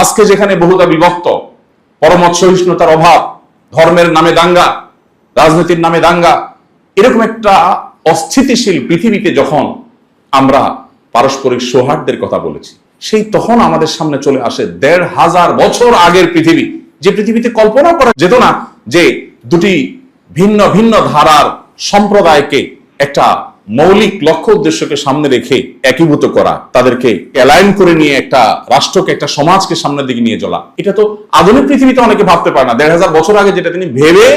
আজকে যেখানে বহুতা বিভক্ত, পরমত সহিষ্ণুতার অভাব, ধর্মের নামে দাঙ্গা, রাজনীতির নামে দাঙ্গা, এরকম একটা অস্থিতিশীল পৃথিবীতে যখন আমরা পারস্পরিক সৌহার্দ্যের কথা বলেছি, সেই তখন আমাদের সামনে চলে আসে ১৫০০ বছর আগের পৃথিবী, যে পৃথিবীতে কল্পনা করা যেত না যে দুটি ভিন্ন ভিন্ন ধারার সম্প্রদায়কে একটা মৌলিক লক্ষ্য উদ্দেশ্যকে সামনে রেখে একীভূত করা, তাদেরকে অ্যালাইন করে নিয়ে একটা রাষ্ট্রকে, একটা সমাজকে সামনের দিকে নিয়ে চলা, এটা তো আধুনিক পৃথিবীতে অনেকে ভাবতে পারে না। ১৫০০ বছর আগে যেটা তিনি ভেবে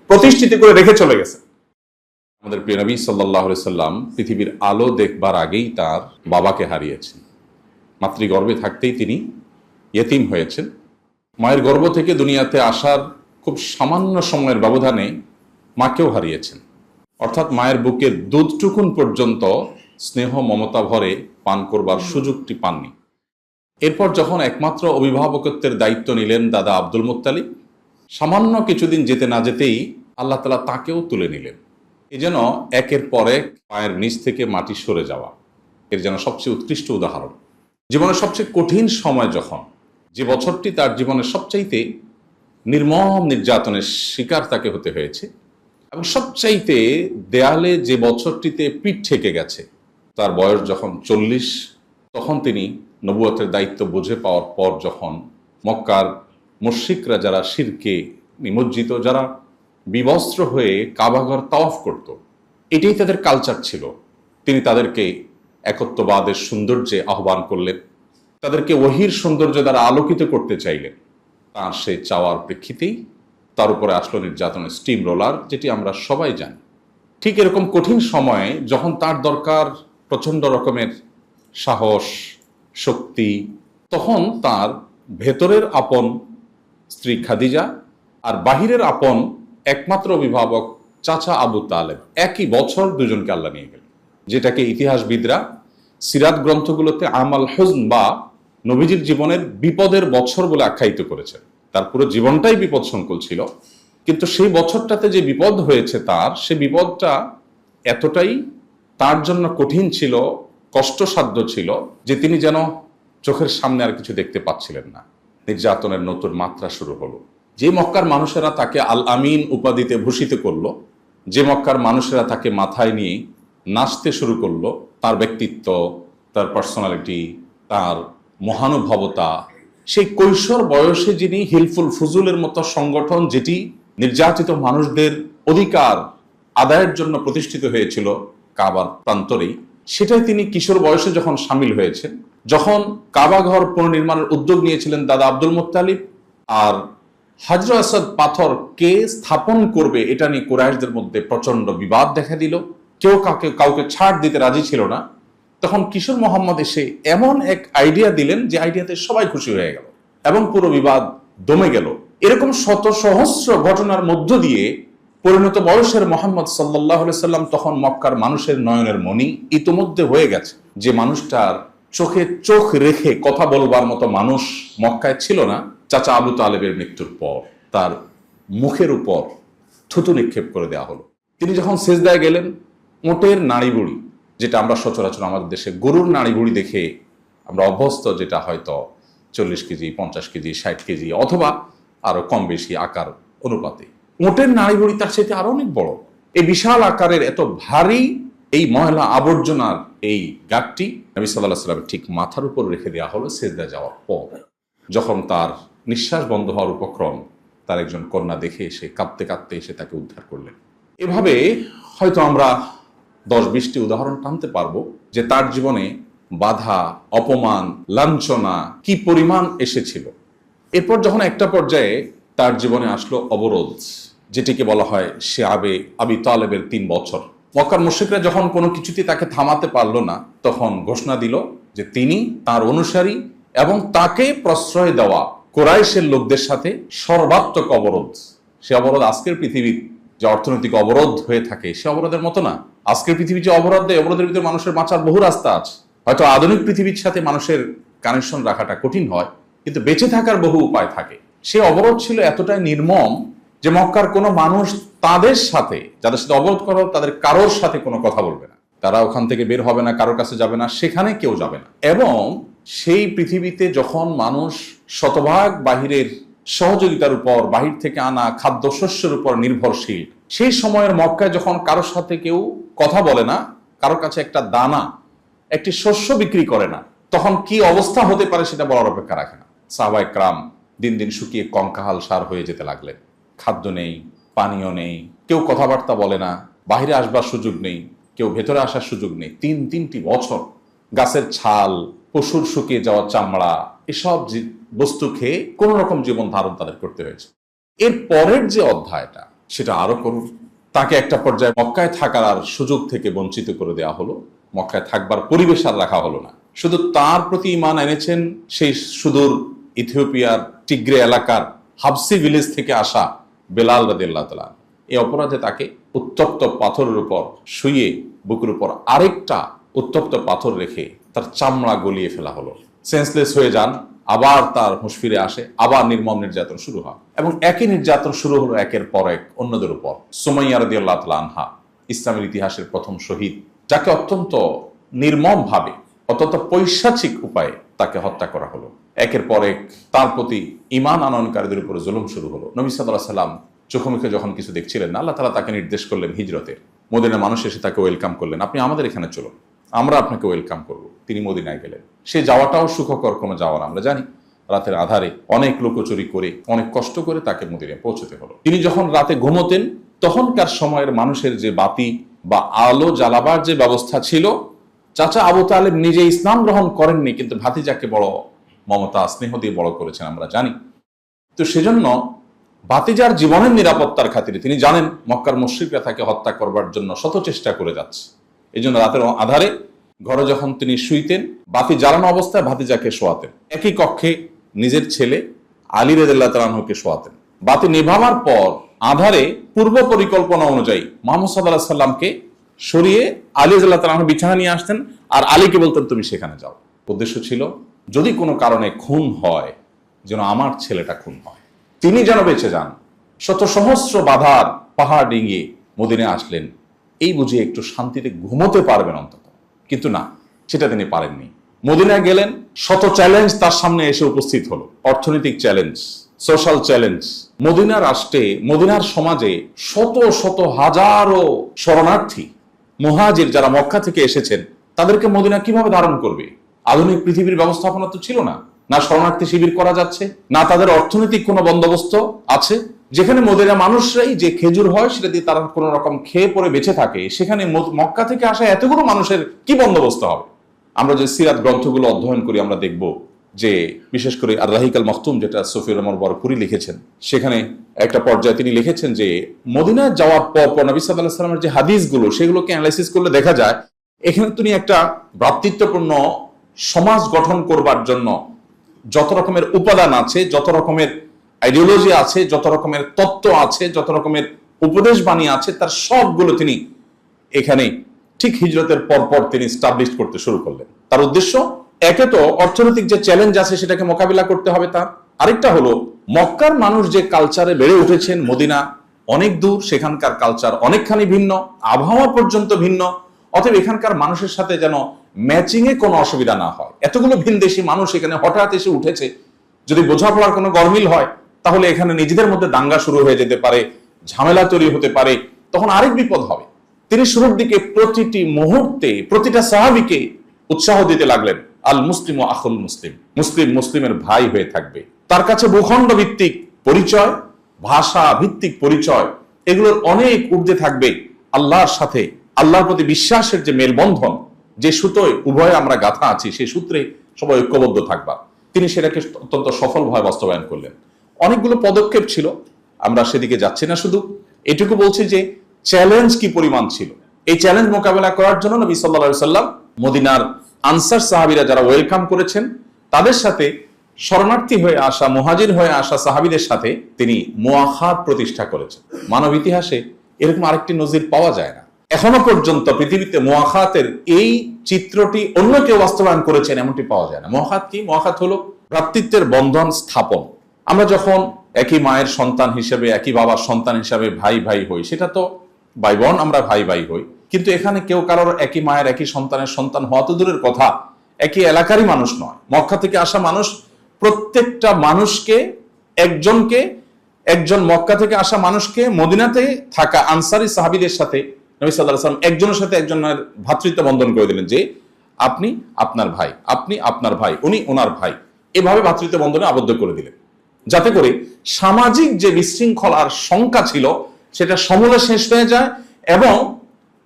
প্রতিষ্ঠিত করে রেখে চলে গেছে। আমাদের প্রিয় নবী সাল্লাল্লাহু আলাইহি সাল্লাম পৃথিবীর আলো দেখবার আগেই তার বাবাকে হারিয়েছেন। মাতৃগর্ভে থাকতেই তিনি ইয়েতিম হয়েছেন। মায়ের গর্ভ থেকে দুনিয়াতে আসার খুব সামান্য সময়ের ব্যবধানে মাকেও হারিয়েছেন। অর্থাৎ মায়ের বুকের দুধটুকুন পর্যন্ত স্নেহ মমতা ভরে পান করবার সুযোগটি পাননি। এরপর যখন একমাত্র অভিভাবকত্বের দায়িত্ব নিলেন দাদা আব্দুল মুত্তালিব, সামান্য কিছুদিন যেতে না যেতেই আল্লাহ তাআলা তাকেও তুলে নিলেন। এ যেন একের পর এক পায়ের নিচ থেকে মাটি সরে যাওয়া, এর যেন সবচেয়ে উৎকৃষ্ট উদাহরণ। জীবনের সবচেয়ে কঠিন সময় যখন, যে বছরটি তার জীবনের সবচাইতে নির্মম নির্যাতনের শিকার তাকে হতে হয়েছে, এবং সবচাইতে দেয়ালে যে বছরটিতে পিঠ ঠেকে গেছে, তার বয়স যখন ৪০, তখন তিনি নবুয়তের দায়িত্ব বুঝে পাওয়ার পর যখন মক্কার মুশরিকরা যারা শিরকে নিমজ্জিত, যারা বিবস্ত্র হয়ে কাবাঘর তাওয়াফ করত, এটাই তাদের কালচার ছিল, তিনি তাদেরকে একত্ববাদের সৌন্দর্যে আহ্বান করলেন, তাদেরকে ওহীর সৌন্দর্য দ্বারা আলোকিত করতে চাইলেন। তার সে চাওয়ার প্রেক্ষিতেই তার উপরে আসলো নির্যাতনের স্টিম রোলার, যেটি আমরা সবাই জানি। ঠিক এরকম কঠিন সময়ে যখন তার দরকার প্রচণ্ড রকমের সাহস, শক্তি, তখন তার ভেতরের আপন স্ত্রী খাদিজা আর বাহিরের আপন একমাত্র অভিভাবক চাচা আবু তালেব একই বছর দুজনকে আল্লাহ নিয়ে গেলেন, যেটাকে ইতিহাসবিদরা সিরাত গ্রন্থগুলোতে আমাল হুজন বা নবীজির জীবনের বিপদের বছর বলে আখ্যায়িত করেছেন। তার পুরো জীবনটাই বিপদ সংকুল ছিল, কিন্তু সেই বছরটাতে যে বিপদ হয়েছে তার, সে বিপদটা এতটাই তার জন্য কঠিন ছিল, কষ্টসাধ্য ছিল, যে তিনি যেন চোখের সামনে আর কিছু দেখতে পাচ্ছিলেন না। নির্যাতনের নতুন মাত্রা শুরু হলো। যে মক্কার মানুষেরা তাকে আল আমিন উপাধিতে ভূষিত করলো, যে মক্কার মানুষেরা তাকে মাথায় নিয়ে নাচতে শুরু করলো, তার ব্যক্তিত্ব, তার পার্সোনালিটি, তার মহানুভবতা, সেই কৈশোর বয়সে যিনি হিলফুল ফুজুলের মতো সংগঠন, যেটি নির্যাতিত মানুষদের অধিকার আদায়ের জন্য প্রতিষ্ঠিত হয়েছিল কাবার প্রান্তরেই, সেটাই তিনি কিশোর বয়সে যখন সামিল হয়েছেন, যখন কাবাঘর পুনর্নির্মাণের উদ্যোগ নিয়েছিলেন দাদা আব্দুল মুত্তালিব, আর হাজর আসাদ পাথর কে স্থাপন করবে এটা নিয়ে কুরাইশদের মধ্যে প্রচন্ড বিবাদ দেখা দিল, কেউ কাউকে ছাড় দিতে রাজি ছিল না, তখন কিশোর মোহাম্মদ এসে এমন এক আইডিয়া দিলেন যে আইডিয়াতে সবাই খুশি হয়ে গেল এবং পুরো বিবাদ দমে গেল। এরকম শত সহস্র ঘটনার মধ্য দিয়ে পরিণত বয়সের মোহাম্মদ সাল্লাল্লাহু আলাইহি সাল্লাম তখন মক্কার মানুষের নয়নের মণি ইতোমধ্যে হয়ে গেছে। যে মানুষটার চোখে চোখ রেখে কথা বলবার মতো মানুষ মক্কায় ছিল না, চাচা আবু তালেবের মৃত্যুর পর তার মুখের উপর থুতু নিক্ষেপ করে দেওয়া হলো। তিনি যখন সেজদায় গেলেন, ওটের নাড়ি বুড়ি, যেটা আমরা সচরাচর আমাদের দেশে গরুর নাড়ি বুড়ি দেখে আমরা অভ্যস্ত, যেটা হয়তো 40 কেজি, 50 কেজি, 60 কেজি অথবা আরো কম বেশি আকার অনুপাতে, ওটের নাড়ি বুড়ি তার সাথে আরো অনেক বড়। এই বিশাল আকারের এত ভারী এই ময়লা আবর্জনার এই গাঁটটি নবী সাল্লাল্লাহু আলাইহি ওয়াসাল্লামের ঠিক মাথার উপর রেখে দেওয়া হলো সেজদা যাওয়ার পর। যখন তার নিঃশ্বাস বন্ধ হওয়ার উপক্রম, তার একজন কন্যা দেখে এসে কাঁদতে কাঁদতে এসে তাকে উদ্ধার করলেন। এভাবে হয়তো আমরা 10-20টি উদাহরণ টানতে পারবো যে তার জীবনে বাধা, অপমান, লাঞ্ছনা কি পরিমাণ এসেছিল। এরপর যখন একটা পর্যায়ে তার জীবনে আসলো অবরোধ, যেটিকে বলা হয় শিআবে আবি তালেবের 3 বছর। মক্কার মুশরিকরা যখন কোনো কিছুতে তাকে থামাতে পারলো না, তখন ঘোষণা দিল যে তিনি, তার অনুসারী এবং তাকে প্রশ্রয় দেওয়া কুরাইশের লোকদের সাথে সর্বাত্মক অবরোধ। সে অবরোধ আজকের পৃথিবীর যে অর্থনৈতিক অবরোধ হয়ে থাকে সে অবরোধের মতো না। আজকের পৃথিবী যে অবরোধ দেয়, অবরোধের ভিতরে মানুষের বাঁচার বহু রাস্তা আছে। হয়তো আধুনিক পৃথিবীর সাথে মানুষের কানেকশন রাখাটা কঠিন হয়, কিন্তু বেঁচে থাকার বহু উপায় থাকে। সে অবরোধ ছিল এতটাই নির্মম যে মক্কার কোনো মানুষ তাদের সাথে, যাদের সাথে অবরোধ করা তাদের কারোর সাথে কোনো কথা বলবে না, তারা ওখান থেকে বের হবে না, কারোর কাছে যাবে না, সেখানে কেউ যাবে না। এবং সেই পৃথিবীতে যখন মানুষ শতভাগ বাহিরের সহযোগিতার উপর, বাহির থেকে আনা খাদ্যশস্যের উপর নির্ভরশীল, সেই সময়ের মক্কায় যখন কারোর সাথে কেউ কথা বলে না, কারোর কাছে একটা দানা, একটি শস্য বিক্রি করে না, তখন কি অবস্থা হতে পারে সেটা বলার অপেক্ষা রাখে না। সাহাবায়ে কেরাম দিন দিন শুকিয়ে কঙ্কাহাল সার হয়ে যেতে লাগলেন। খাদ্য নেই, পানীয় নেই, কেউ কথাবার্তা বলে না, বাহিরে আসবার সুযোগ নেই, কেউ ভেতরে আসার সুযোগ নেই। তিনটি বছর গাছের ছাল, পশুর শুকিয়ে যাওয়া চামড়া, এসব বস্তু খেয়ে কোন রকম জীবন ধারণ তাদের করতে হয়েছে। এর পরের যে অধ্যায়টা, সেটা আরো করুন। তাকে একটা পর্যায়ে মক্কায় থাকার আর সুযোগ থেকে বঞ্চিত করে দেওয়া হলো, মক্কায় থাকবার পরিবেশ আর রাখা হলো না। শুধু তার প্রতি ঈমান এনেছেন সেই সুদূর ইথিওপিয়ার টিগ্রে এলাকার হাবসি ভিলেজ থেকে আসা বেলাল রাদিয়াল্লাহু তাআলা। এই অপরাধে তাকে উত্তপ্ত পাথরের উপর শুইয়ে বুকের উপর আরেকটা উত্তপ্ত পাথর রেখে তার চামড়া গলিয়ে ফেলা হলো। সেন্সলেস হয়ে যান, আবার তার হুঁশ ফিরে আসে, আবার নির্মম নির্যাতন শুরু হয়। এবং একই নির্যাতন শুরু হলো একের পর এক অন্যদের উপর। সুমাইয়া রাদিয়াল্লাহু তাআলা আনহা, ইসলামের ইতিহাসের প্রথম শহীদ, যাকে অত্যন্ত নির্মম ভাবে, অত্যন্ত পৈশাচিক উপায়ে তাকে হত্যা করা হলো। একের পর এক তার প্রতি ঈমান আনয়নকারীদের উপরে জুলুম শুরু হলো। নবী সাল্লাল্লাহু আলাইহি সাল্লাম চোখে মুখে যখন কিছু দেখছিলেন না, আল্লাহ তাআলা তাকে নির্দেশ করলেন হিজরতের। মদিনার মানুষ এসে তাকে ওয়েলকাম করলেন, আপনি আমাদের এখানে চলুন, আমরা আপনাকে ওয়েলকাম করব। তিনি মদিনায় গেলেন। সে যাওয়াটাও সুখকর কোনো যাওয়া না, আমরা জানি। রাতের আধারে অনেক লুকোচুরি করে, অনেক কষ্ট করে তাকে মদিনায় পৌঁছতে হলো। তিনি যখন রাতে ঘুমোতেন, তখনকার সময়ের মানুষের যে বাতি বা আলো জ্বালাবার যে ব্যবস্থা ছিল, চাচা আবু তালেব নিজে ইসলাম গ্রহণ করেননি, কিন্তু ভাতিজাকে বড় মমতা স্নেহ দিয়ে বড় করেছেন, আমরা জানি। তো সেজন্য ভাতিজার জীবনের নিরাপত্তার খাতিরে তিনি জানেন মক্কার মুশরিকরা তাকে হত্যা করবার জন্য শত চেষ্টা করে যাচ্ছে। এই জন্য রাতের আধারে ঘরে যখন তিনি শুইতেন, বাতি জ্বালানো অবস্থায় ভাতিজাকে শোয়াতেন। একই কক্ষে নিজের ছেলে আলী রাদিয়াল্লাহু তাআলা আনহুকে শোয়াতেন। বাতি নেভাবার পর আধারে পূর্ব পরিকল্পনা অনুযায়ী মুহাম্মদ সাল্লাল্লাহু আলাইহি সাল্লামকে সরিয়ে আলী রাদিয়াল্লাহু তাআলা আনহু বিছানা নিয়ে আসতেন, আর আলীকে বলতেন তুমি সেখানে যাও। উদ্দেশ্য ছিল যদি কোনো কারণে খুন হয়, যেন আমার ছেলেটা খুন হয়, তিনি যেন বেঁচে যান। শত সহস্র বাধার পাহাড় ডিঙিয়ে মদিনায় আসলেন, এই বুঝে একটু শান্তিতে ঘুমোতে পারবেন অন্তত, কিন্তু না, সেটা তিনি পারেননি। মদিনায় গেলেন, শত চ্যালেঞ্জ তার সামনে এসে উপস্থিত হলো। অর্থনৈতিক চ্যালেঞ্জ, সোশ্যাল চ্যালেঞ্জ। মদিনার রাষ্ট্রে, মদিনার সমাজে শত শত হাজারো শরণার্থী মুহাজির যারা মক্কা থেকে এসেছেন, তাদেরকে মদিনা কিভাবে ধারণ করবে? আধুনিক পৃথিবীর ব্যবস্থাপনা তো ছিল না, না শরণার্থী শিবির করা যাচ্ছে, না তাদের অর্থনৈতিক কোনো বন্দোবস্ত আছে। যেখানে মদিনা মানুষরাই যে খেজুর হয় সেটা দিয়ে তারা কোন রকম খেয়ে পরে বেঁচে থাকে, সেখানে মক্কা থেকে আসা এতগুলো মানুষের কি বন্দোবস্ত হবে? আমরা যে সিরাত গ্রন্থগুলো অধ্যয়ন করি, আমরা দেখব যে বিশেষ করে আর রাহিকাল মখতুম, যেটা সফিউর রহমান বরপুরি লিখেছেন, সেখানে একটা পর্যায়ে তিনি লিখেছেন যে মদিনায় যাওয়ার পর নবী সাল্লাল্লাহু আলাইহি সাল্লামের যে হাদিসগুলো, সেগুলোকে অ্যানালাইসিস করলে দেখা যায় এখানে তিনি একটা ভ্রাতৃত্বপূর্ণ সমাজ গঠন করবার জন্য যত রকমের উপাদান আছে, যত রকমের আইডিওলজি আছে, যত রকমের তত্ত্ব আছে, যত রকমের উপদেশ বাণী আছে, তার সবগুলো তিনি এখানে ঠিক হিজরতের পরপর তিনি স্টাবলিশ করতে শুরু করলেন। তার উদ্দেশ্য, একে তো অর্থনৈতিক যে চ্যালেঞ্জ আছে সেটাকে মোকাবিলা করতে হবে তার, আরেকটা হলো মক্কার মানুষ যে কালচারে বেড়ে উঠেছেন, মদিনা অনেক দূর, সেখানকার কালচার অনেকখানি ভিন্ন, আবহাওয়া পর্যন্ত ভিন্ন। অতএব এখানকার মানুষের সাথে যেন ম্যাচিং এ কোনো অসুবিধা না হয়। এতগুলো ভিনদেশী মানুষ এখানে হঠাৎ এসে উঠেছে, যদি বোঝাপড়ার কোনো গরমিল হয়, তাহলে এখানে নিজেদের মধ্যে দাঙ্গা শুরু হয়ে যেতে পারে, ঝামেলা তৈরি হতে পারে, তখন আরেক বিপদ হবে। তিনি শুরুর দিকে প্রতিটি মুহূর্তে প্রতিটা সাহাবীকে উৎসাহ দিতে লাগলেন, আল মুসলিম ও আখুল মুসলিম, মুসলিম মুসলিমের ভাই হয়ে থাকবে। তার কাছে ভূখণ্ড ভিত্তিক পরিচয়, ভাষা ভিত্তিক পরিচয়, এগুলোর অনেক ঊর্ধ্বে থাকবে আল্লাহর সাথে, আল্লাহর প্রতি বিশ্বাসের যে মেলবন্ধন, যে সুতোয় উভয়ে আমরা গাথা আছি, সেই সূত্রে সবাই ঐক্যবদ্ধ থাকবা। তিনি সেটাকে অত্যন্ত সফলভাবে বাস্তবায়ন করলেন। অনেকগুলো পদক্ষেপ ছিল, আমরা সেদিকে যাচ্ছি না, শুধু এটুকু বলছি যে চ্যালেঞ্জ কি পরিমাণ ছিল। এই চ্যালেঞ্জ মোকাবেলা করার জন্য নবী সাল্লাল্লাহু আলাইহি সাল্লাম মদিনার আনসার সাহাবীরা যারা ওয়েলকাম করেছেন, তাদের সাথে শরণার্থী হয়ে আসা, মুহাজির হয়ে আসা সাহাবীদের সাথে তিনি মুআখাত প্রতিষ্ঠা করেছেন। মানব ইতিহাসে এরকম আরেকটি নজির পাওয়া যায় না। এখনো পর্যন্ত পৃথিবীতে মুআখাতের এই চিত্রটি অন্য কেউ বাস্তবায়ন করেছেন এমনটি পাওয়া যায় না। মুআখাত কি? মুআখাত হলো ভ্রাতৃত্বের বন্ধন স্থাপন। আমরা যখন একই মায়ের সন্তান হিসেবে, একই বাবার সন্তান হিসেবে ভাই ভাই হই, সেটা তো ভাই বোন, আমরা ভাই ভাই হই, কিন্তু এখানে কেউ কারোর একই মায়ের একই সন্তানের সন্তান হওয়া তো দূরের কথা, একই এলাকারই মানুষ নয়। মক্কা থেকে আসা মানুষ প্রত্যেকটা মানুষকে একজন মক্কা থেকে আসা মানুষকে মদিনাতে থাকা আনসারী সাহাবীদের সাথে নবী সাল্লাল্লাহু আলাইহি ওয়াসাল্লাম একজনের সাথে একজনের ভ্রাতৃত্ব বন্ধন করে দিলেন, যে আপনি আপনার ভাই, আপনি আপনার ভাই, উনি ওনার ভাই, এভাবে ভ্রাতৃত্ব বন্ধনে আবদ্ধ করে দিলেন, যাতে করে সামাজিক যে বিশৃঙ্খলার শঙ্কা ছিল সেটা সমূলে শেষ হয়ে যায় এবং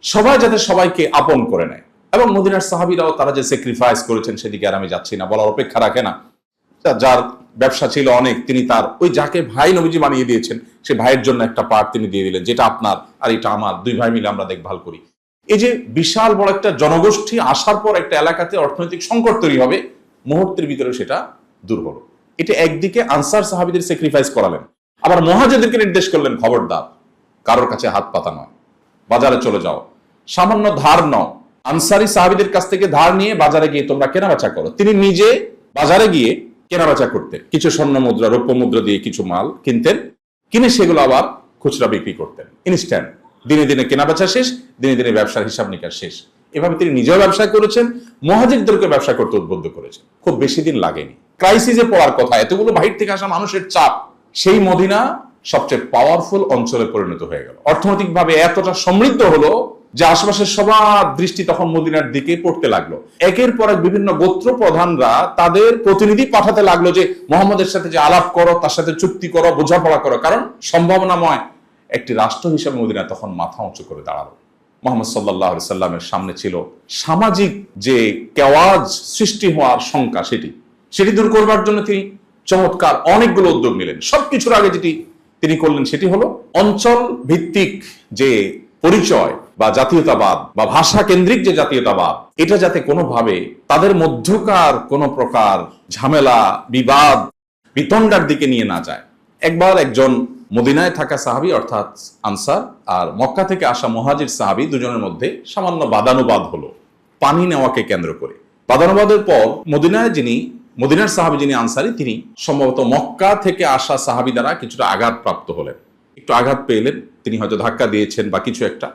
সবাই যাতে সবাইকে আপন করে নেয়। এবং মদিনার সাহাবীরাও তারা যে স্যাক্রিফাইস করেছেন সেদিকে আর আমি যাচ্ছি না, বলার অপেক্ষা রাখে না। যার ব্যবসা ছিল অনেক, তিনি তার ওই যাকে ভাই নবীজি বানিয়ে দিয়েছেন সে ভাইয়ের জন্য একটা পার্ট তিনি দিয়ে দিলেন, যেটা আপনার আর এটা আমার, দুই ভাই মিলে আমরা দেখভাল করি। এই যে বিশাল বড় একটা জনগোষ্ঠী আসার পর একটা এলাকাতে অর্থনৈতিক সংকট তৈরি হবে, মুহূর্তের ভিতরে সেটা দূর হলো। এটা একদিকে আনসার সাহাবীদের স্যাক্রিফাইস করালেন, আবার মুহাজিরদেরকে নির্দেশ করলেন, খবরদার কারোর কাছে হাত পাতা নয়, বাজারে চলে যাও, সামান্য ধার নাও, আনসারী সাহাবীদের কাছ থেকে ধার নিয়ে বাজারে গিয়ে তোমরা কেনাবেচা করো। তিনি নিজে বাজারে গিয়ে কেনাবেচা করতেন, কিছু স্বর্ণ মুদ্রা রৌপ্য মুদ্রা দিয়ে কিছু মাল কিনতেন, কিনে সেগুলো আবার খুচরা বিক্রি করতেন ইনস্ট্যান্ট। দিনে দিনে কেনাবেচা শেষ, দিনে দিনে ব্যবসার হিসাব নিকাশ শেষ। এভাবে তিনি নিজেও ব্যবসা করেছেন, মুহাজিরদেরকে ব্যবসা করতে উদ্বুদ্ধ করেছেন। খুব বেশি দিন লাগেনি, ক্রাইসিসে পড়ার কথা, এতগুলো বাহির থেকে আসা মানুষের চাপ, সেই মদিনা সবচেয়ে পাওয়ারফুল অঞ্চলে পরিণত হয়ে গেল। অর্থনৈতিকভাবে এতটা সমৃদ্ধ হলো যে আশেপাশের সবার দৃষ্টি তখন মদিনার দিকে পড়তে লাগলো। একের পর এক বিভিন্ন গোত্র প্রধানরা তাদের প্রতিনিধি পাঠাতে লাগলো যে মোহাম্মদের সাথে যে আলাপ করো, তার সাথে চুক্তি করো, বোঝাপড়া করো, কারণ সম্ভাবনাময় একটি রাষ্ট্র হিসেবে মদিনা তখন মাথা উঁচু করে দাঁড়ালো। মুহাম্মদ সাল্লাল্লাহু আলাইহি সাল্লামের সামনে ছিল সামাজিক যে কেওয়াজ সৃষ্টি হওয়ার শঙ্কা, সেটি দূর করবার জন্য তিনি চমৎকার অনেকগুলো উদ্যোগ নিলেন। সবকিছুর আগে যেটি তিনি করলেন সেটি হলো অঞ্চল ভিত্তিক যে পরিচয় বা জাতীয়তাবাদ বা ভাষা কেন্দ্রিক যে জাতীয়তাবাদ, এটা যাতে কোনোভাবে তাদের মধ্যকার কোনো প্রকার ঝামেলা, বিবাদ, বিতণ্ডার দিকে নিয়ে না যায়। একবার একজন মদিনায় থাকা সাহাবী অর্থাৎ আনসার আর মক্কা থেকে আসা মুহাজির সাহাবী দুজনের মধ্যে সামান্য বাদানুবাদ হলো পানি নেওয়াকে কেন্দ্র করে। বাদানুবাদের পর মদিনার সাহাবী যিনি আনসারী, তিনি সম্ভবত মক্কা থেকে আসা সাহাবী দ্বারা কিছুটা আঘাতপ্রাপ্ত হলেন, একটু আঘাত পেলেন, তিনি হয়তো ধাক্কা দিয়েছেন বা কিছু একটা।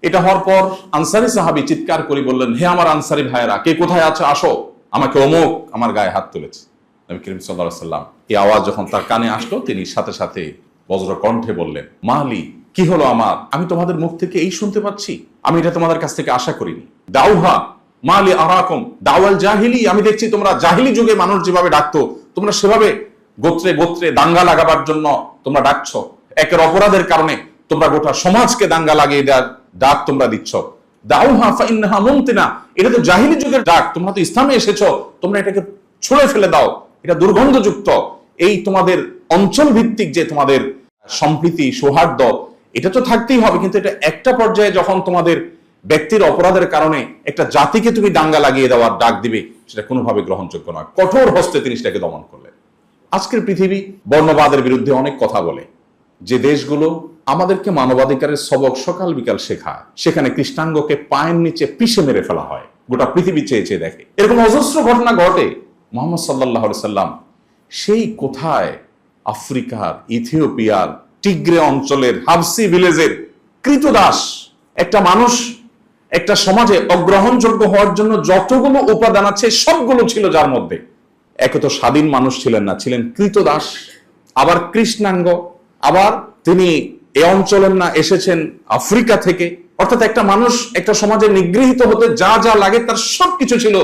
এটা হওয়ার পর আনসারী সাহাবী চিৎকার করে বললেন, হে আমার আনসারী ভাইয়েরা, কে কোথায় আছে আসো, আমাকে অমুক আমার গায়ে হাত তুলেছে। নবী করিম সাল্লাল্লাহু আলাইহি ওয়াসাল্লাম এই আওয়াজ যখন তার কানে আসলো, তিনি সাথে সাথে বজ্র কণ্ঠে বললেন, মালি, কি হলো আমার, আমি তোমাদের মুখ থেকে এই শুনতে পাচ্ছি, আমি এটা তোমাদের কাছ থেকে আশা করিনি। দাউহা মালি আরাকুম দাওয়াল জাহিলি, আমি দেখছি তোমরা জাহিলি যুগে মানুষ যেভাবে ডাকতো তোমরা সেভাবে গোত্রে গোত্রে দাঙ্গা লাগাবার জন্য তোমরা ডাকছো, একের অপরাধের কারণে তোমরা গোটা সমাজকে দাঙ্গা লাগিয়ে দেওয়ার ডাক তোমরা দিচ্ছ। দাউহা ফাইন্নাহা মুমতিনা, এটা তো জাহিলি যুগের ডাক, তোমরা তো ইসলামে এসেছো, তোমরা এটাকে ছুঁড়ে ফেলে দাও, এটা দুর্গন্ধযুক্ত। এই তোমাদের অঞ্চল ভিত্তিক যে তোমাদের সম্প্রীতি সৌহার্দ্য, এটা তো থাকতেই হবে, কিন্তু এটা একটা পর্যায়ে যখন তোমাদের ব্যক্তির অপরাধের কারণে একটা জাতিকে তুমি দাঙ্গা লাগিয়ে দেওয়ার ডাক দিবে, সেটা কোনোভাবে গ্রহণযোগ্য নয়। কঠোর হস্তে তিনি সেটাকে দমন করলেন। আজকের পৃথিবী বর্ণবাদের বিরুদ্ধে অনেক কথা বলে, যে দেশগুলো আমাদেরকে মানবাধিকারের সবক সকাল বিকাল শেখায়, সেখানে কৃষ্ণাঙ্গকে পায়ের নিচে পিষে মেরে ফেলা হয়, গোটা পৃথিবী চেয়ে চেয়ে দেখে। এরকম অজস্র ঘটনা ঘটে। মুহাম্মদ সাল্লাল্লাহু আলাইহি সাল্লাম সেই কোথায় আফ্রিকার, ইথিওপিয়ার, টিগ্রে অঞ্চলের, হাবসি ভিলেজের কৃতদাস একটা মানুষ একটা সমাজে অগ্রহণযোগ্য হওয়ার জন্য যতগুলো উপাদান আছে সবগুলো ছিল যার মধ্যে। একে তো স্বাধীন মানুষ ছিলেন না, ছিলেন কৃতদাস, আবার কৃষ্ণাঙ্গ, আবার তিনি এ অঞ্চলের না, এসেছেন আফ্রিকা থেকে। অর্থাৎ একটা মানুষ একটা সমাজে নিগৃহীত হতে যা যা লাগে তার সবকিছু ছিল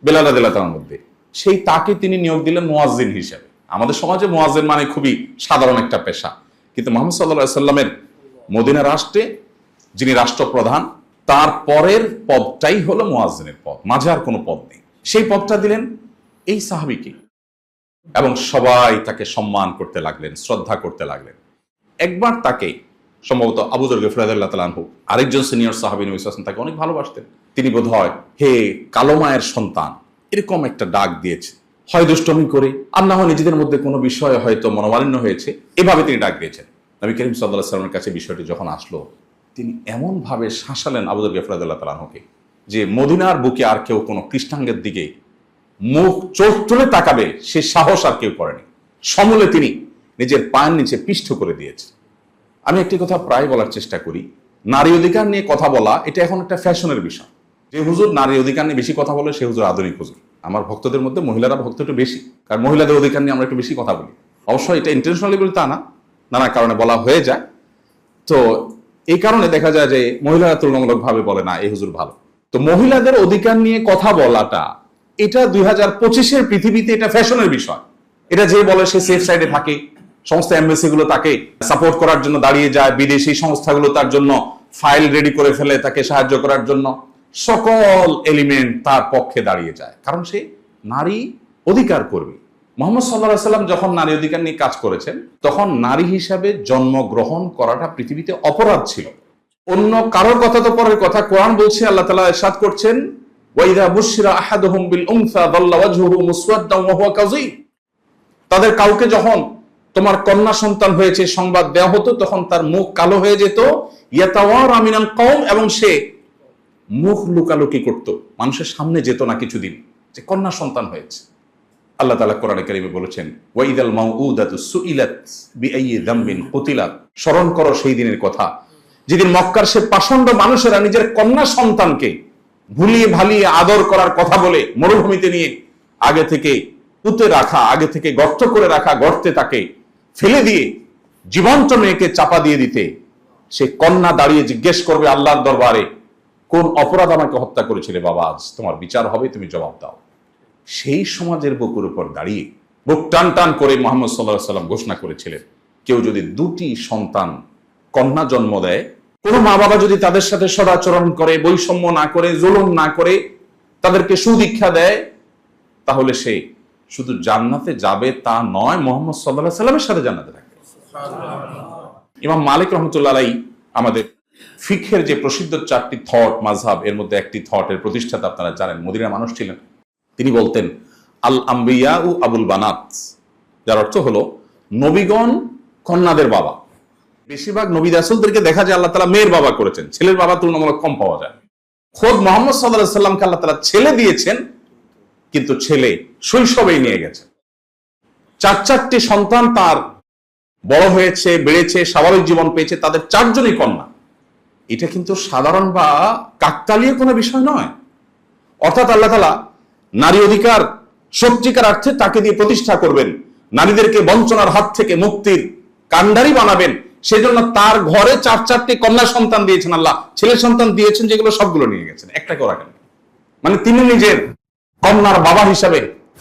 বেলাল রাদিয়াল্লাহু তাআলার মধ্যে। সেই তাকে তিনি নিয়োগ দিলেন মুয়াজ্জিন হিসেবে। আমাদের সমাজে মুয়াজ্জিন মানে খুবই সাধারণ একটা পেশা, কিন্তু মুহাম্মদ সাল্লাল্লাহু আলাইহি সাল্লামের মদিনা রাষ্ট্রে যিনি রাষ্ট্রপ্রধান, তার পরের পদটাই হলো মুয়াজ্জিনের পদ, মাঝে আর কোনো পদ নেই। সেই পদটা দিলেন এই সাহাবীকে এবং সবাই তাকে সম্মান করতে লাগলেন, শ্রদ্ধা করতে লাগলেন। একবার তাকে সম্ভবত আবু যর গফারি রাদিয়াল্লাহু তাআলা আনহু, আরেকজন সিনিয়র সাহাবী নবী সাল্লাল্লাহু আলাইহি ওয়াসাল্লাম, তাকে অনেক ভালোবাসতেন। তিনি বোধহয় হে কালো মায়ের সন্তান এরকম একটা ডাক দিয়েছে, হয় দুষ্টমি করে আর না হয় নিজেদের মধ্যে কোনো বিষয়ে হয়তো মনোমালিন্য হয়েছে, এভাবে তিনি ডাক দিয়েছেন। নবী করিম সাল্লাল্লাহু আলাইহি ওয়াসাল্লামের কাছে বিষয়টি যখন আসলো, তিনি এমন ভাবে শাসালেন আবু যর গফারি রাদিয়াল্লাহু তাআলা আনহুকে, যে মদিনার বুকে আর কেউ কোনো কৃষ্ণাঙ্গের দিকে মুখ চোখ তুলে তাকাবে সে সাহস আর কেউ করেনি। সমূলে তিনি নিজের পায়ের নিচে পিষ্ঠ করে দিয়েছে। আমি একটি কথা প্রায় বলার চেষ্টা করি, নারী অধিকার নিয়ে কথা বলা এটা এখন একটা ফ্যাশনের বিষয়। যে হুজুর নারী অধিকার নিয়ে বেশি কথা বলে সে হুজুর আধুনিক হুজুর। আমার ভক্তদের মধ্যে মহিলারা ভক্ত একটু বেশি, কারণ মহিলাদের অধিকার নিয়ে আমরা একটু বেশি কথা বলি। অবশ্যই এটা ইন্টেনশনালি বলি তা না, নানা কারণে বলা হয়ে যায়। তো এই কারণে দেখা যায় যে মহিলারা তুলনামূলকভাবে বলে না এই হুজুর ভালো। তো মহিলাদের অধিকার নিয়ে কথা বলাটা এটা 2025-এর পৃথিবীতে এটা ফ্যাশনের বিষয়। এটা যে বলে সে সেফ সাইডে থাকে, সমস্ত এমবেসি গুলো তাকে সাপোর্ট করার জন্য দাঁড়িয়ে যায়, বিদেশি সংস্থাগুলো তার জন্য ফাইল রেডি করে ফেলে তাকে সাহায্য করার জন্য, সকল এলিমেন্ট তার পক্ষে দাঁড়িয়ে যায়, কারণ সে নারী অধিকার কর্মী। মোহাম্মদ সাল্লাল্লাহু আলাইহি সাল্লাম যখন নারী অধিকার নিয়ে কাজ করেছেন তখন নারী হিসাবে জন্মগ্রহণ করাটা পৃথিবীতে অপরাধ ছিল। অন্য কারোর কথা তো পরের কথা, কোরআন বলছে, আল্লাহ তাআলা ইরশাদ করছেন, ওয়াইদা বুশিরা আহাদুহুম বিল উনসা যাল্লা ওয়াজহুহু মুসওয়াদ্দান ওয়া হুয়া কাযীম। তাদের কাউকে যখন তোমার কন্যা সন্তান হয়েছে সংবাদ দেওয়া হতো তখন তার মুখ কালো হয়ে যেত, ইয়াতাওয়ারা মিনাল কওম, এবং সে মুখ লুকালুকি করত, মানুষের সামনে যেত না কিছুদিন যে কন্যা সন্তান হয়েছে। আল্লাহ তাআলা কোরআনে কারীমে বলেছেন, ওয়াইদাল মাউউদাতু সুইলাত বিআইয়ি যামবিন কুতিলাত। স্মরণ করো সেই দিনের কথা যেদিন মক্কার সে পাষণ্ড মানুষেরা নিজের কন্যা সন্তানকে ভুলিয়ে ভালিয়ে আদর করার কথা বলে মরুভূমিতে নিয়ে আগে থেকে পুঁতে রাখা, আগে থেকে গর্ত করে রাখা গর্তে তাকে ফেলে দিয়ে জীবন্ত মেয়েকে চাপা দিয়ে দিতে, সে কন্যা দাঁড়িয়ে জিজ্ঞেস করবে আল্লাহর দরবারে, কোন অপরাধ আমাকে হত্যা করেছিলে বাবা, আজ তোমার বিচার হবে, তুমি জবাব দাও। সেই সমাজের বুকের উপর দাঁড়িয়ে বুক টান টান করে মুহাম্মদ সাল্লাল্লাহু আলাইহি সাল্লাম ঘোষণা করেছিলেন, কেউ যদি দুটি সন্তান কন্যা জন্ম দেয়, কোন মা বাবা যদি তাদের সাথে সদাচরণ করে, বৈষম্য না করে, জুলুম না করে তাদেরকে সুদীক্ষা দেয়, তাহলে সে শুধু জান্নাতে যাবে তা নয়, মুহাম্মদ সাল্লাল্লাহু আলাইহি সাল্লামের সাথে জান্নাতে থাকবে। ইমাম মালিক রাহমাতুল্লাহ আলাইহি আমাদের ফিকহের যে প্রসিদ্ধ 4টি থট মাযহাব, এর মধ্যে একটি থটের প্রতিষ্ঠাতা আপনারা জানেন, মদিনার মানুষ ছিলেন। তিনি বলতেন, আল আম্বিয়া ও আবুল বানাত, যার অর্থ হলো নবীগণ কন্যাদের বাবা। বেশিরভাগ নবী রাসূলদেরকে দেখা যায় আল্লাহ তাআলা মেয়ের বাবা করেছেন, ছেলের বাবা তুলনামূলক কম পাওয়া যায়। খোদ মুহাম্মদ সাল্লাল্লাহু আলাইহি সাল্লামকে আল্লাহ তাআলা ছেলে দিয়েছেন, কিন্তু ছেলে শৈশবেই নিয়ে গেছেন। 4টি সন্তান তার বড় হয়েছে, বেড়েছে, স্বাভাবিক জীবন পেয়েছে, তাদের 4 জনই কন্যা। এটা কিন্তু সাধারণ বা কাকতালীয় কোনো বিষয় নয়। অর্থাৎ আল্লাহ তাআলা নারী অধিকার সত্যিকার অর্থে তাকে দিয়ে প্রতিষ্ঠা করবেন, নারীদেরকে বঞ্চনার হাত থেকে মুক্তির কাণ্ডারি বানাবেন, সেজন্য তার ঘরে 4টি কন্যা সন্তান দিয়েছেন আল্লাহ। ছেলে সন্তান দিয়েছেন যেগুলো সবগুলো নিয়ে গেছেন, একটাকে রাখেন। মানে তিনি নিজের কন্যার বাবা হিসাবে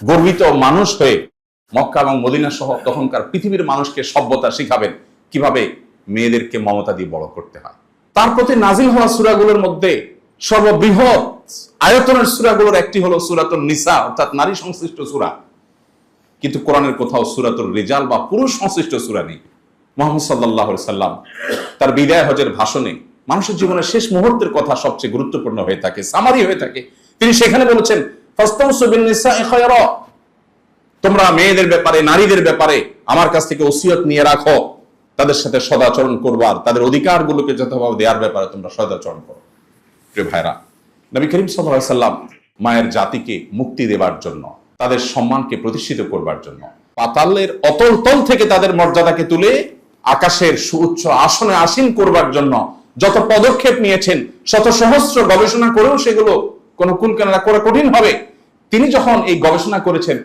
গর্বিত মানুষ হয়ে মক্কা এবং মদিনা সহ তখনকার পৃথিবীর মানুষকে সভ্যতা শিখাবেন, কিভাবে মেয়েদেরকে মমতা দিয়ে বড় করতে হয়। তার প্রতি নাজিল হওয়া সূরাগুলোর মধ্যে সর্ববৃহৎ আয়তনের সূরাগুলোর একটি হলো সূরাতুন নিসা, অর্থাৎ নারী সংশ্লিষ্ট সূরা। কিন্তু কোরআনের কোথাও সূরাতুর রিজাল বা পুরুষ সংশ্লিষ্ট সূরা নেই। মুহাম্মদ সাল্লাল্লাহু আলাইহি সাল্লাম তার বিদায় হজের ভাষণে মানুষের জীবনের শেষ মুহূর্তের কথা সবচেয়ে গুরুত্বপূর্ণ হয়ে থাকে, সামারি হয়ে থাকে। তিনি সেখানে বলেছেন, ফাস্তাউসু বিন নিসাই খায়রা, তোমরা মেয়েদের ব্যাপারে, নারীদের ব্যাপারে আমার কাছ থেকে ওসিয়ত নিয়ে রাখো, তাদের সাথে সদাচরণ করবার, তাদের অধিকারগুলোকে যথাভাবে দেওয়ার ব্যাপারে তোমরা সদাচরণ করো। প্রিয় ভাইরা, নবী করিম সাল্লাল্লাহু আলাইহি সাল্লাম মায়ের জাতিকে মুক্তি দেবার জন্য, তাদের সম্মানকে প্রতিষ্ঠিত করবার জন্য, পাতালের অতল তল থেকে তাদের মর্যাদাকে তুলে আকাশের সুউচ্চ আসনে আসীন করবার জন্য যত পদক্ষেপ নিয়েছেন, শত সহস্র গবেষণা করেও সেগুলো কোনো কুলকানা করা কঠিন হবে। তিনি যখন এই গবেষণা করেছেন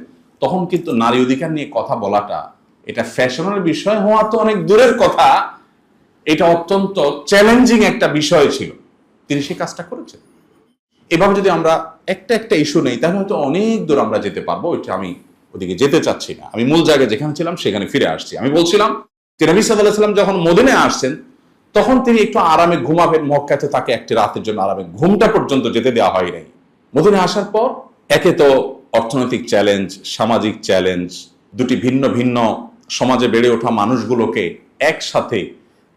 তখন কিন্তু নারী অধিকার নিয়ে কথা বলাটা এটা ফ্যাশনের বিষয় হওয়া তো অনেক দূরের কথা, এটা অত্যন্ত চ্যালেঞ্জিং একটা বিষয় ছিল। তিনি সেই কাজটা করেছেন। এভাবে যদি আমরা একটা একটা ইস্যু নেই তাহলে হয়তো অনেক দূর আমরা যেতে পারবো। ওইটা আমি ওদিকে যেতে চাচ্ছি না, আমি মূল জায়গায় যেখানে ছিলাম সেখানে ফিরে আসছি। আমি বলছিলাম যে নবী সাল্লাল্লাহু আলাইহি ওয়াসাল্লাম যখন মদিনায় আসছেন তখন তিনি একটু আরামে ঘুমাবেন, মক্কাতে তাকে একটি রাতের জন্য আরামে ঘুমটা পর্যন্ত যেতে দেওয়া হয় নাই। মদিনায় আসার পর একে তো অর্থনৈতিক চ্যালেঞ্জ, সামাজিক চ্যালেঞ্জ, দুটি ভিন্ন ভিন্ন সমাজে বেড়ে ওঠা মানুষগুলোকে একসাথে